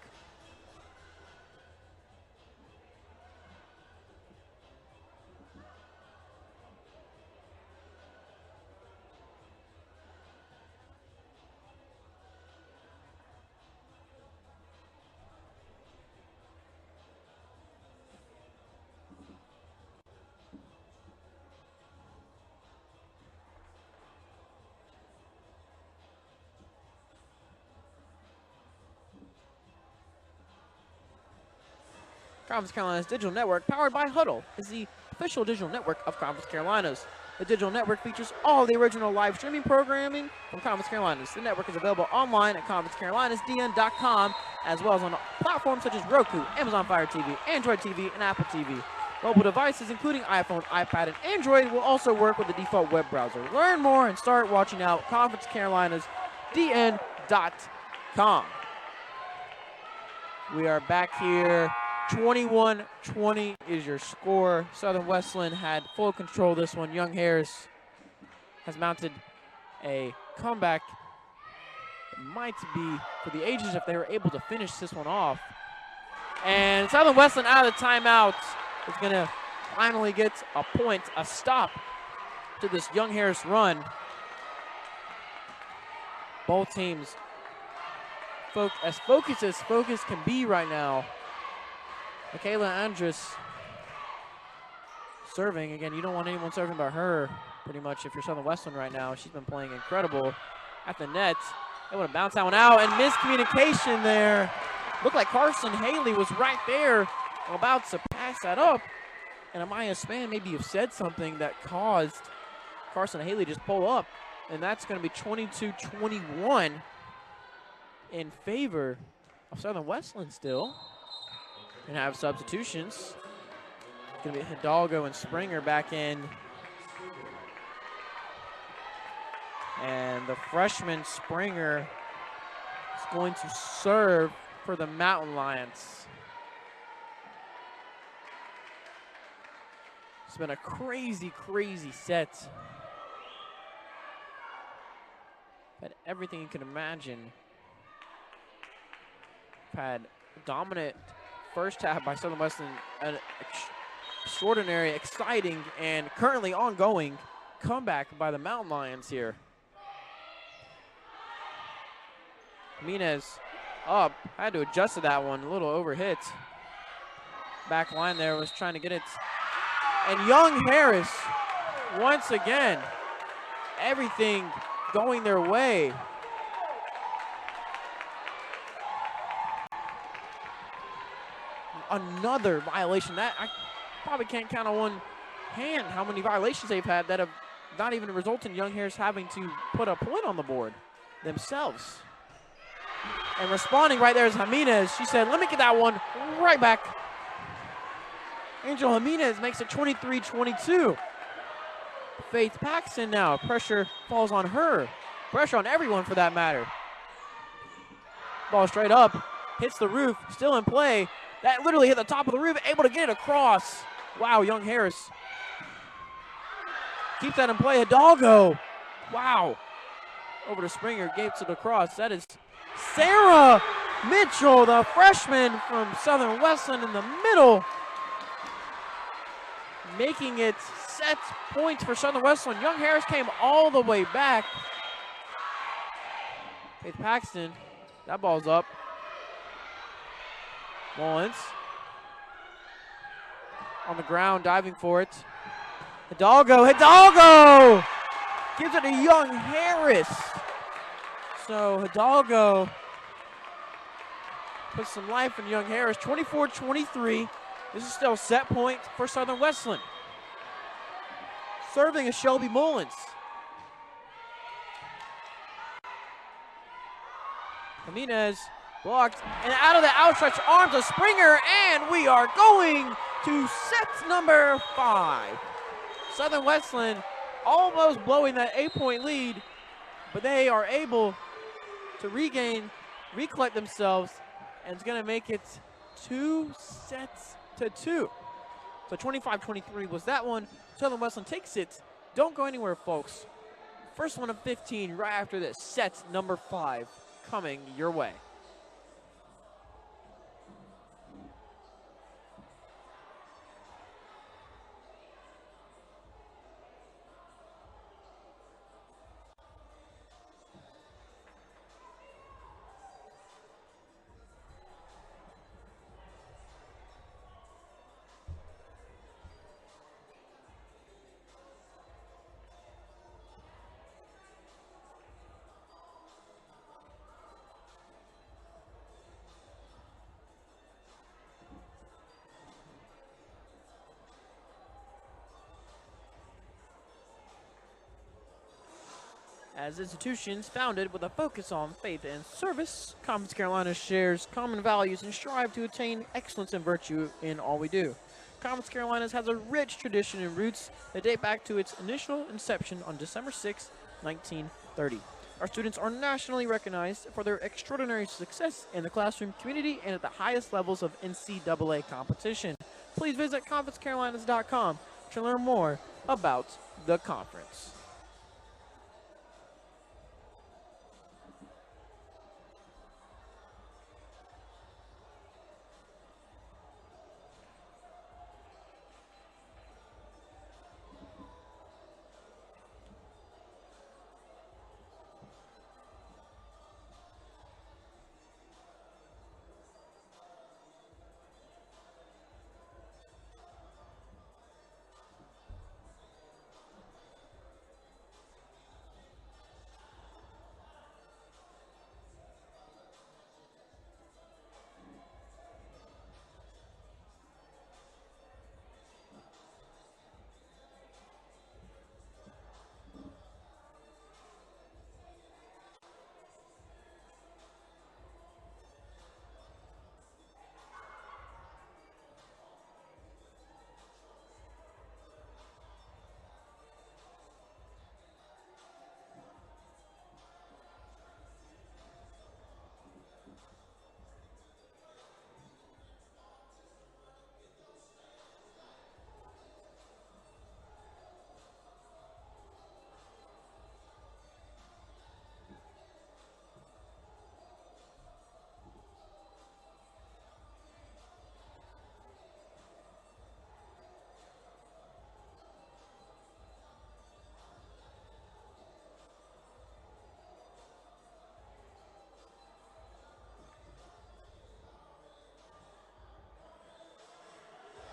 [SPEAKER 1] Conference Carolinas Digital Network, powered by Huddle, is the official digital network of Conference Carolinas. The digital network features all the original live streaming programming from Conference Carolinas. The network is available online at conferencecarolinas.dn.com, as well as on platforms such as Roku, Amazon Fire TV, Android TV, and Apple TV. Mobile devices, including iPhone, iPad, and Android, will also work with the default web browser. Learn more and start watching now at conferencecarolinas.dn.com. We are back here. 21-20 is your score. Southern Wesleyan had full control of this one. Young Harris has mounted a comeback. It might be for the ages if they were able to finish this one off. And Southern Wesleyan out of the timeout is going to finally get a point, a stop to this Young Harris run. Both teams as focused as focus can be right now. Michaela Andrus serving. Again, you don't want anyone serving by her, pretty much, if you're Southern Wesleyan right now. She's been playing incredible at the net. They want to bounce that one out, and miscommunication there. Looked like Carson Haley was right there about to pass that up. And Amaya Span maybe have said something that caused Carson Haley to just pull up. And that's going to be 22-21 in favor of Southern Wesleyan still. Going to have substitutions. Going to be Hidalgo and Springer back in. And the freshman Springer is going to serve for the Mountain Lions. It's been a crazy, crazy set. Had everything you can imagine. Had dominant first half by Southern Wesleyan, an extraordinary, exciting, and currently ongoing comeback by the Mountain Lions here. Jimenez up, had to adjust to that one, a little overhit. Back line there was trying to get it. And Young Harris, once again, everything going their way. Another violation. That I probably can't count on one hand how many violations they've had that have not even resulted in Young Harris having to put a point on the board themselves. And responding right there is Jimenez. She said, let me get that one right back. Angel Jimenez makes it 23-22. Faith Paxton now. Pressure falls on her. Pressure on everyone for that matter. Ball straight up. Hits the roof. Still in play. That literally hit the top of the roof. Able to get it across. Wow, Young Harris. keeps that in play. Hidalgo. Wow. Over to Springer, gets it across. That is Sarah Mitchell, the freshman from Southern Wesleyan, in the middle, making it set points for Southern Wesleyan. Young Harris came all the way back. Faith Paxton, that ball's up. Mullins on the ground, diving for it. Hidalgo gives it to Young Harris. So Hidalgo puts some life in Young Harris. 24-23. This is still set point for Southern Wesleyan. Serving is Shelby Mullins. Jimenez blocked, and out of the outstretched arms of Springer, and we are going to set number 5. Southern Wesleyan almost blowing that 8-point lead, but they are able to recollect themselves, and it's going to make it 2-2. So 25-23 was that one. Southern Wesleyan takes it. Don't go anywhere, folks. First one of 15 right after this. Set number 5 coming your way. As institutions founded with a focus on faith and service, Conference Carolina shares common values and strive to attain excellence and virtue in all we do. Conference Carolina has a rich tradition and roots that date back to its initial inception on December 6, 1930. Our students are nationally recognized for their extraordinary success in the classroom, community, and at the highest levels of NCAA competition. Please visit conferencecarolinas.com to learn more about the conference.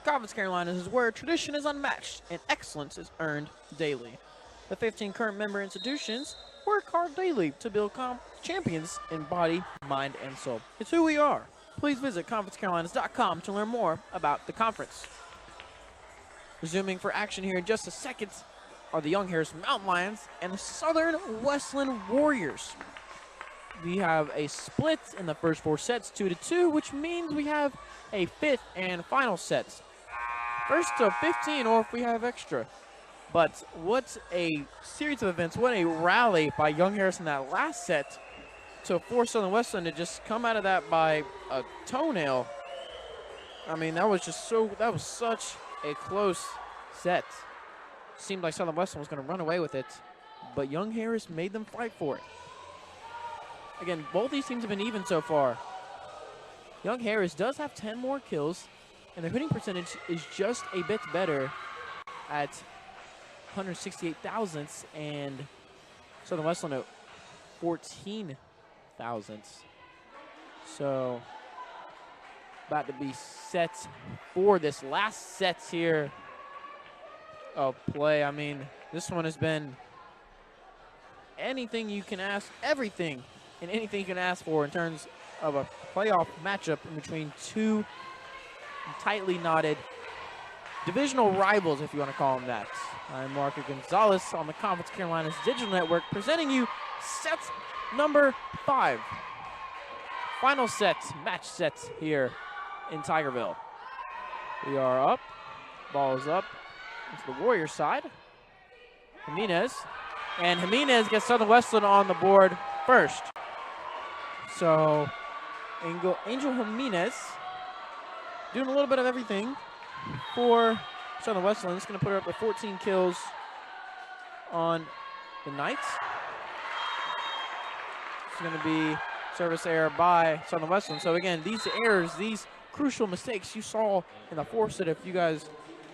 [SPEAKER 1] Conference Carolinas is where tradition is unmatched and excellence is earned daily. The 15 current member institutions work hard daily to build champions in body, mind, and soul. It's who we are. Please visit conferencecarolinas.com to learn more about the conference. Resuming for action here in just a second are the Young Harris Mountain Lions and the Southern Wesleyan Warriors. We have a split in the first 4 sets, 2-2, which means we have a 5th and final set. First to 15, or if we have extra. But what a series of events, what a rally by Young Harris in that last set to force Southern Wesleyan to just come out of that by a toenail. I mean, that was such a close set. seemed like Southern Wesleyan was going to run away with it, but Young Harris made them fight for it. Again, both these teams have been even so far. Young Harris does have 10 more kills, and their hitting percentage is just a bit better at 168 thousandths, and Southern Wesleyan at 14 thousandths. So, about to be set for this last set here of play. I mean, this one has been anything you can ask, everything and anything you can ask for in terms of a playoff matchup in between two tightly knotted divisional rivals, if you want to call them that. I'm Marco Gonzalez on the Conference Carolinas Digital Network, presenting you set number 5. Final set, match set here in Tigerville. We are up, ball is up into the Warriors side. Jimenez, and Jimenez gets Southern Wesleyan on the board first. So Angel Jimenez doing a little bit of everything for Southern Wesleyan. It's going to put her up to 14 kills on the night. It's going to be service error by Southern Wesleyan. So again, these errors, these crucial mistakes you saw in the fourth set, if you guys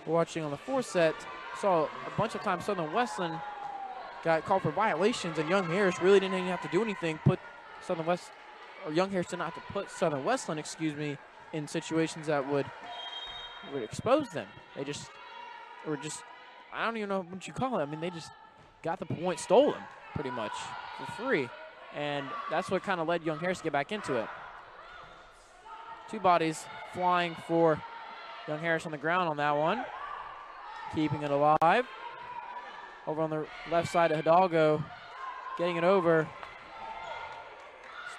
[SPEAKER 1] were watching on the fourth set, saw a bunch of times Southern Wesleyan got called for violations, and Young Harris really didn't even have to do anything. Young Harris did not have to put Southern Wesleyan, in situations that would expose them. They just I don't even know what you call it. I mean, they just got the point stolen pretty much for free. And that's what kind of led Young Harris to get back into it. Two bodies flying for Young Harris on the ground on that one. Keeping it alive. Over on the left side of Hidalgo, getting it over.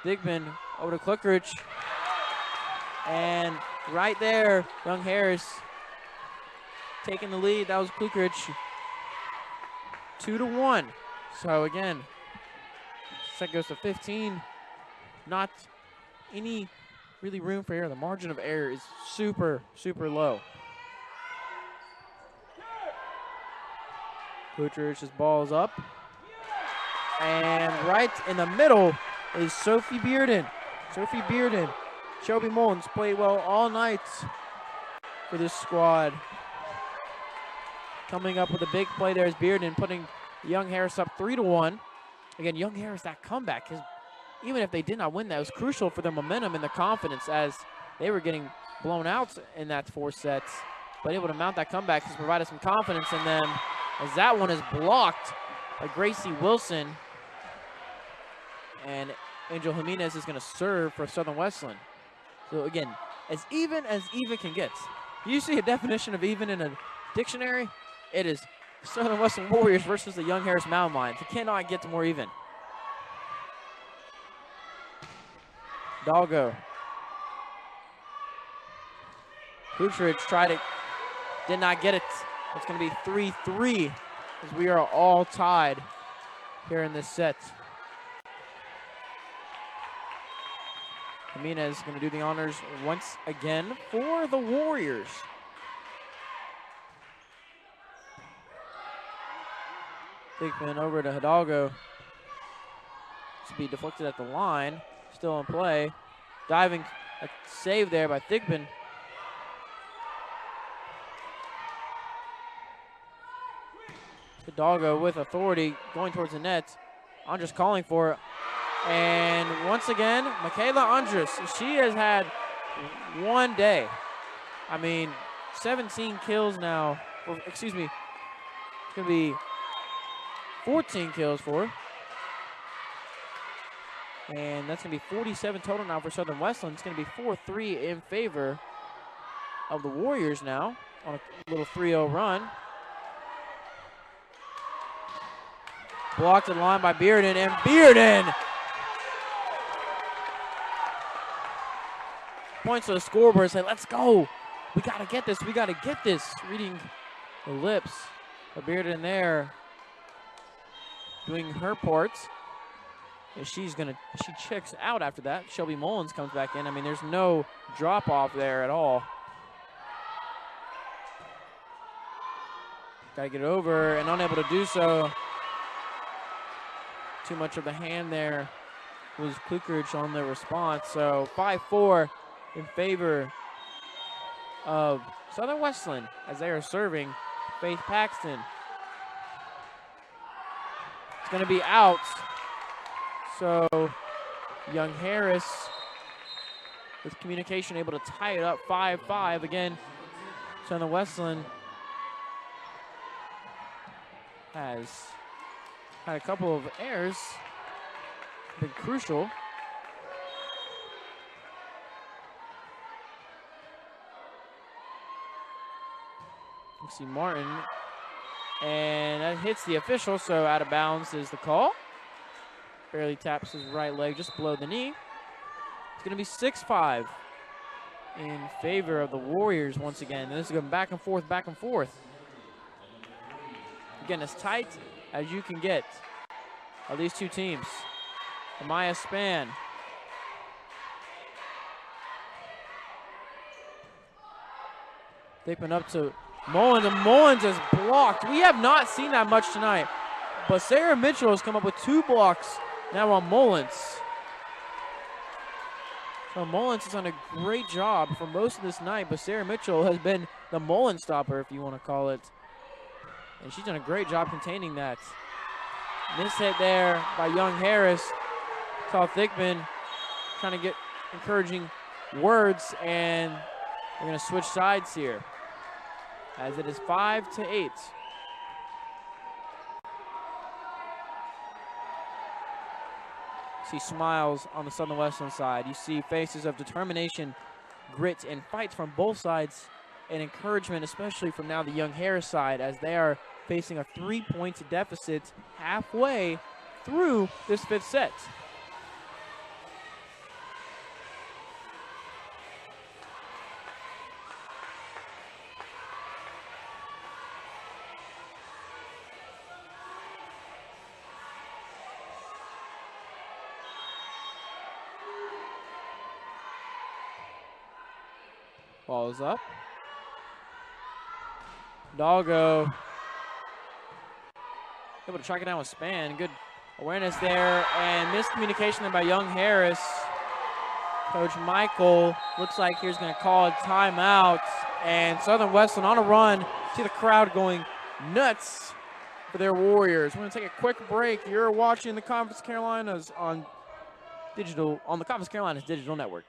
[SPEAKER 1] Stigman over to Klukrich. And right there, Young Harris taking the lead. That was Klukrich. 2-1. So again, set goes to 15. Not any really room for error. The margin of error is super, super low. Klutrich's ball is up. And right in the middle is Sophie Bearden. Sophie Bearden. Shelby Mullins played well all night for this squad. Coming up with a big play there is Bearden, putting Young Harris up 3-1. Again, Young Harris, that comeback, even if they did not win, that was crucial for their momentum and the confidence, as they were getting blown out in that 4 sets. But able to mount that comeback has provided some confidence in them, as that one is blocked by Gracie Wilson. And Angel Jimenez is going to serve for Southern Wesleyan. So again, as even can get. You see a definition of even in a dictionary, it is Southern Wesleyan Warriors versus the Young Harris Mountain Lions. You cannot get to more even. Hidalgo. Kutrich did not get it. It's going to be 3-3 as we are all tied here in this set. Jimenez is going to do the honors once again for the Warriors. Big pin over to Hidalgo. To be deflected at the line. Still in play. Diving, a save there by Thigpen. Hidalgo with authority going towards the net. Andres calling for it. And once again, Michaela Andres, she has had one day. I mean, 17 kills now. Or, excuse me, it's going to be 14 kills for her. And that's going to be 47 total now for Southern Wesleyan. It's going to be 4-3 in favor of the Warriors now on a little 3-0 run. Blocked in line by Bearden, and Bearden points to the scoreboard and say, let's go. We got to get this. We got to get this. Reading the lips of Bearden there, doing her parts. And she checks out after that. Shelby Mullins comes back in. I mean, there's no drop off there at all. Got to get it over and unable to do so. Too much of the hand there was Klukrich on the response. So 5-4 in favor of Southern Wesleyan as they are serving Faith Paxton. It's going to be out. So Young Harris with communication able to tie it up 5-5. Again, Southern Wesleyan has had a couple of errors, been crucial. You see Martin, and that hits the official, so out of bounds is the call. Barely taps his right leg just below the knee. It's going to be 6-5 in favor of the Warriors once again. And this is going back and forth, back and forth. Again, as tight as you can get of these two teams. Amaya Span. Dipping up to Mullins, and Mullins is blocked. We have not seen that much tonight, but Sarah Mitchell has come up with 2 blocks now on Mullins. So Mullins has done a great job for most of this night, but Sarah Mitchell has been the Mullins stopper, if you want to call it. And she's done a great job containing that. Miss hit there by Young Harris. Saw Thickman trying to get encouraging words, and we're going to switch sides here as it is 5-8. See smiles on the Southern Western side. You see faces of determination, grit, and fight from both sides, and encouragement, especially from now the Young Harris side, as they are facing a 3-point deficit halfway through this 5th set. Ball is up. Dalgo able to track it down with Span. Good awareness there, and miscommunication there by Young Harris. Coach Michael looks like he's going to call a timeout, and Southern Wesleyan on a run. See the crowd going nuts for their Warriors. We're going to take a quick break. You're watching the Conference Carolinas on the Conference Carolinas Digital Network.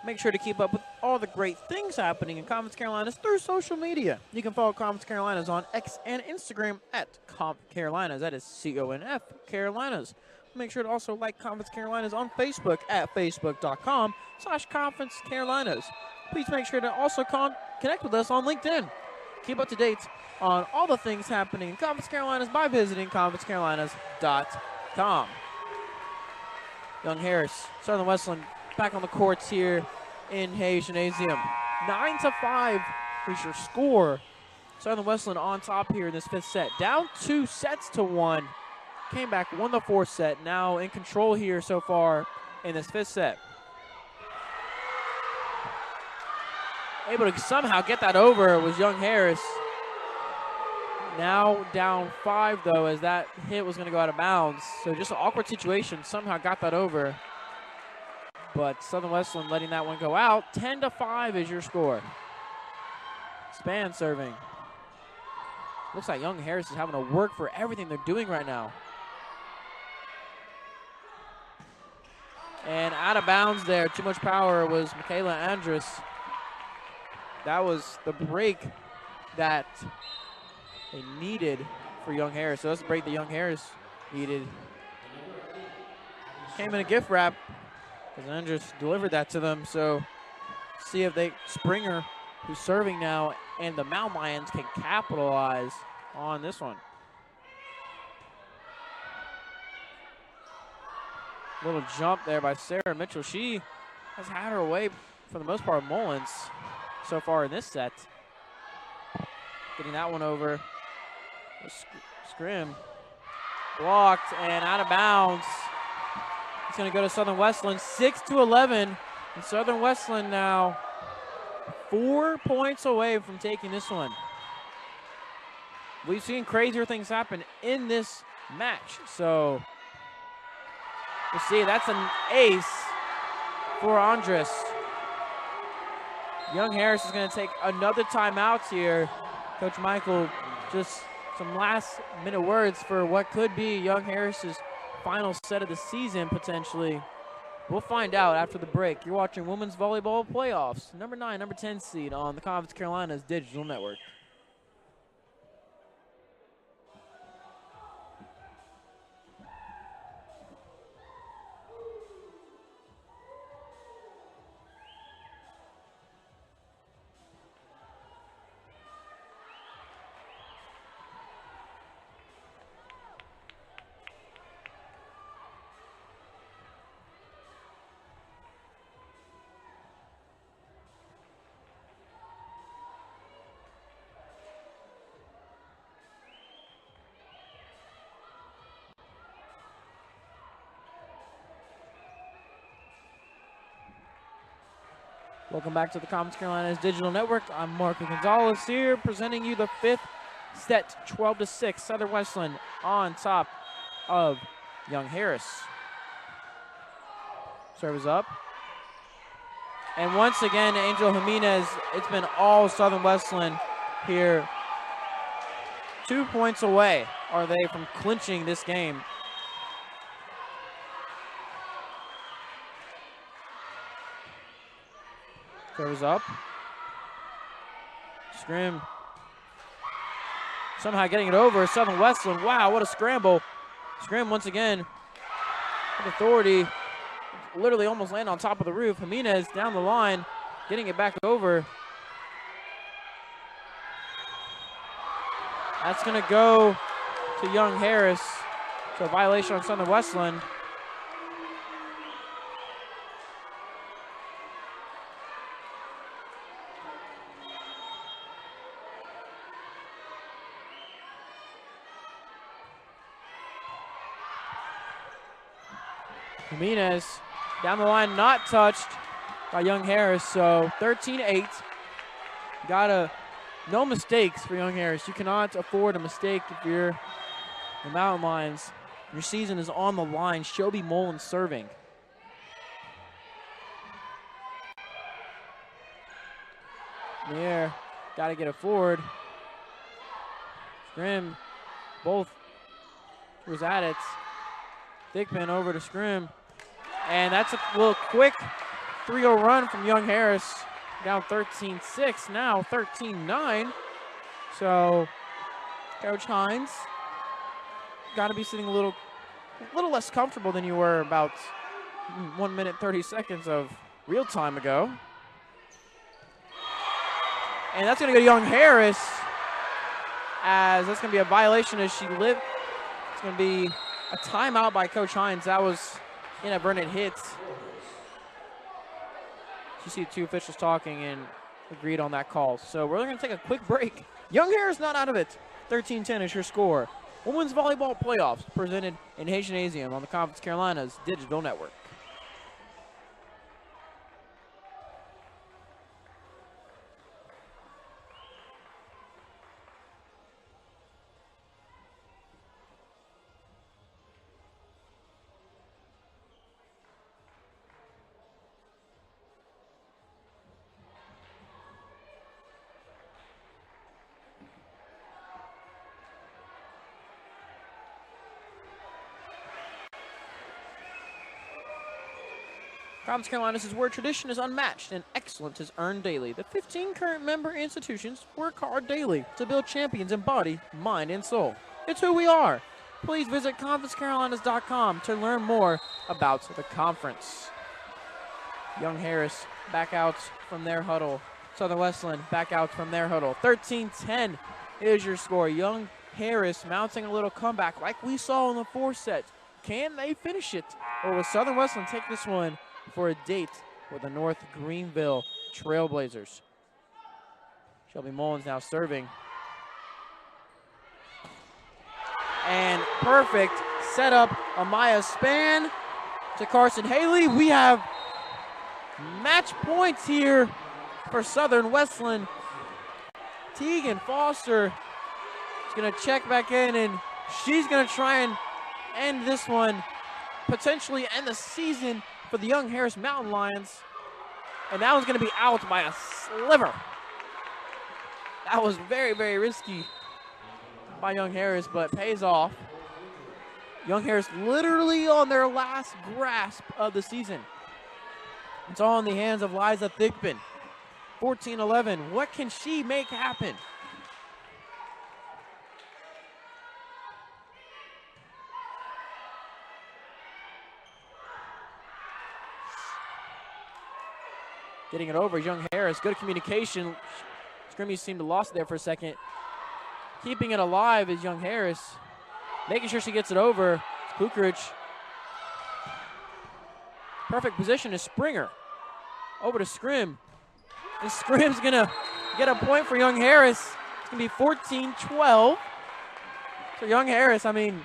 [SPEAKER 1] Make sure to keep up with all the great things happening in Conference Carolinas through social media. You can follow Conference Carolinas on X and Instagram at Conf Carolinas. That is CONF Carolinas. Make sure to also like Conference Carolinas on Facebook at facebook.com/Conference Carolinas. Please make sure to also connect with us on LinkedIn. Keep up to date on all the things happening in Conference Carolinas by visiting conferencecarolinas.com. Young Harris, Southern Wesleyan back on the courts here in Hayes Gymnasium. 9-5 is your score. Southern Wesleyan on top here in this 5th set. Down 2-1. Came back, won the 4th set. Now in control here so far in this 5th set. Able to somehow get that over was Young Harris. Now down 5 though, as that hit was going to go out of bounds. So just an awkward situation. Somehow got that over. But Southern Wesleyan letting that one go out. 10-5 is your score. Span serving. Looks like Young Harris is having to work for everything they're doing right now. And out of bounds there. Too much power was Michaela Andrus. That was the break that they needed for Young Harris. So that's the break that Young Harris needed. Came in a gift wrap. As Andrus delivered that to them, so see if Springer, who's serving now and the Mountain Lions can capitalize on this one. Little jump there by Sarah Mitchell. She has had her way, for the most part, Mullins so far in this set. Getting that one over. Scrim blocked and out of bounds. It's going to go to Southern Wesleyan, 6-11. And Southern Wesleyan now 4 points away from taking this one. We've seen crazier things happen in this match. So we'll see. That's an ace for Andres. Young Harris is going to take another timeout here. Coach Michael, just some last minute words for what could be Young Harris's final set of the season potentially. We'll find out after the break. You're watching Women's Volleyball Playoffs, number 9, number 10 seed on the Conference Carolinas Digital Network. Welcome back to the Conference Carolinas Digital Network. I'm Marco Gonzalez here, presenting you the fifth set, 12-6. Southern Wesleyan on top of Young Harris. Serve is up. And once again, Angel Jimenez, it's been all Southern Wesleyan here. 2 points away are they from clinching this game. Serves up. Scrim. Somehow getting it over. Southern Wesleyan. Wow, what a scramble. Scrim once again with authority. Literally almost land on top of the roof. Jimenez down the line, getting it back over. That's going to go to Young Harris. So a violation on Southern Wesleyan. Jimenez down the line, not touched by Young Harris, so 13-8. No mistakes for Young Harris. You cannot afford a mistake if you're the Mountain Lions. Your season is on the line. Shelby Mullins serving. There, got to get it forward. Scrim, both was at it. Thickman over to Scrim. And that's a little quick 3-0 run from Young Harris. Down 13-6, now 13-9. So Coach Hines got to be sitting a little less comfortable than you were about 1 minute 30 seconds of real time ago. And that's going to go to Young Harris, as that's going to be a violation as she lived. It's going to be a timeout by Coach Hines. That was inadvertent hits. You see the two officials talking and agreed on that call. So we're going to take a quick break. Young Harris not out of it. 13-10 is your score. Women's Volleyball Playoffs presented in Hayes Gymnasium on the Conference Carolinas Digital Network. Conference Carolinas is where tradition is unmatched and excellence is earned daily. The 15 current member institutions work hard daily to build champions in body, mind, and soul. It's who we are. Please visit conferencecarolinas.com to learn more about the conference. Young Harris back out from their huddle. Southern Wesleyan back out from their huddle. 13-10 is your score. Young Harris mounting a little comeback like we saw in the 4 set. Can they finish it? Or will Southern Wesleyan take this one for a date with the North Greenville Trailblazers? Shelby Mullins now serving. And perfect setup. Amaya Span to Carson Haley. We have match points here for Southern Wesleyan. Tegan Foster is going to check back in, and she's going to try and end this one, potentially end the season for the Young Harris Mountain Lions. And that one's going to be out by a sliver. That was very, very risky by Young Harris, but pays off. Young Harris literally on their last grasp of the season. It's all in the hands of Liza Thigpen. 14-11. What can she make happen? Getting it over is Young Harris. Good communication. Scrimmy seemed to lost it there for a second. Keeping it alive is Young Harris. Making sure she gets it over. Kukrich. Perfect position is Springer. Over to Scrim. And Scrim's going to get a point for Young Harris. It's going to be 14-12. So Young Harris, I mean,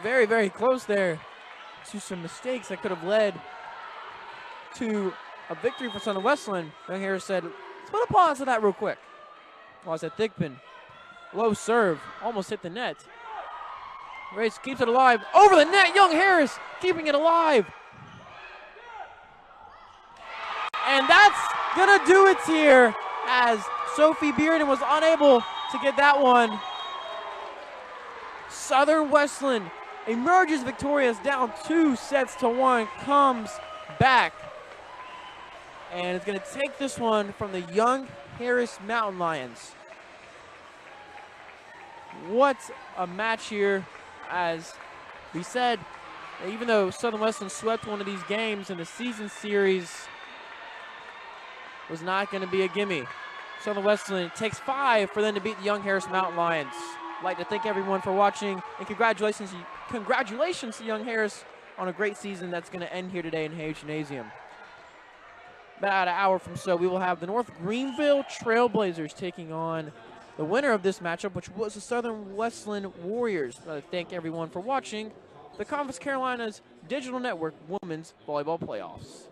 [SPEAKER 1] very, very close there to some mistakes that could have led to a victory for Southern Wesleyan. Young Harris said, let's put a pause to that real quick. Well, I said Thigpen. Low serve. Almost hit the net. Race keeps it alive. Over the net. Young Harris keeping it alive. And that's going to do it here as Sophie Bearden was unable to get that one. Southern Wesleyan emerges victorious, down 2-1, comes back. And it's going to take this one from the Young Harris Mountain Lions. What a match here. As we said, even though Southern Wesleyan swept one of these games in the season series, was not going to be a gimme. Southern Wesleyan takes 5 for them to beat the Young Harris Mountain Lions. I'd like to thank everyone for watching, and congratulations to Young Harris on a great season that's going to end here today in Hayes Gymnasium. About an hour from so, we will have the North Greenville Trailblazers taking on the winner of this matchup, which was the Southern Wesleyan Warriors. I'd like to thank everyone for watching the Conference Carolina's Digital Network Women's Volleyball Playoffs.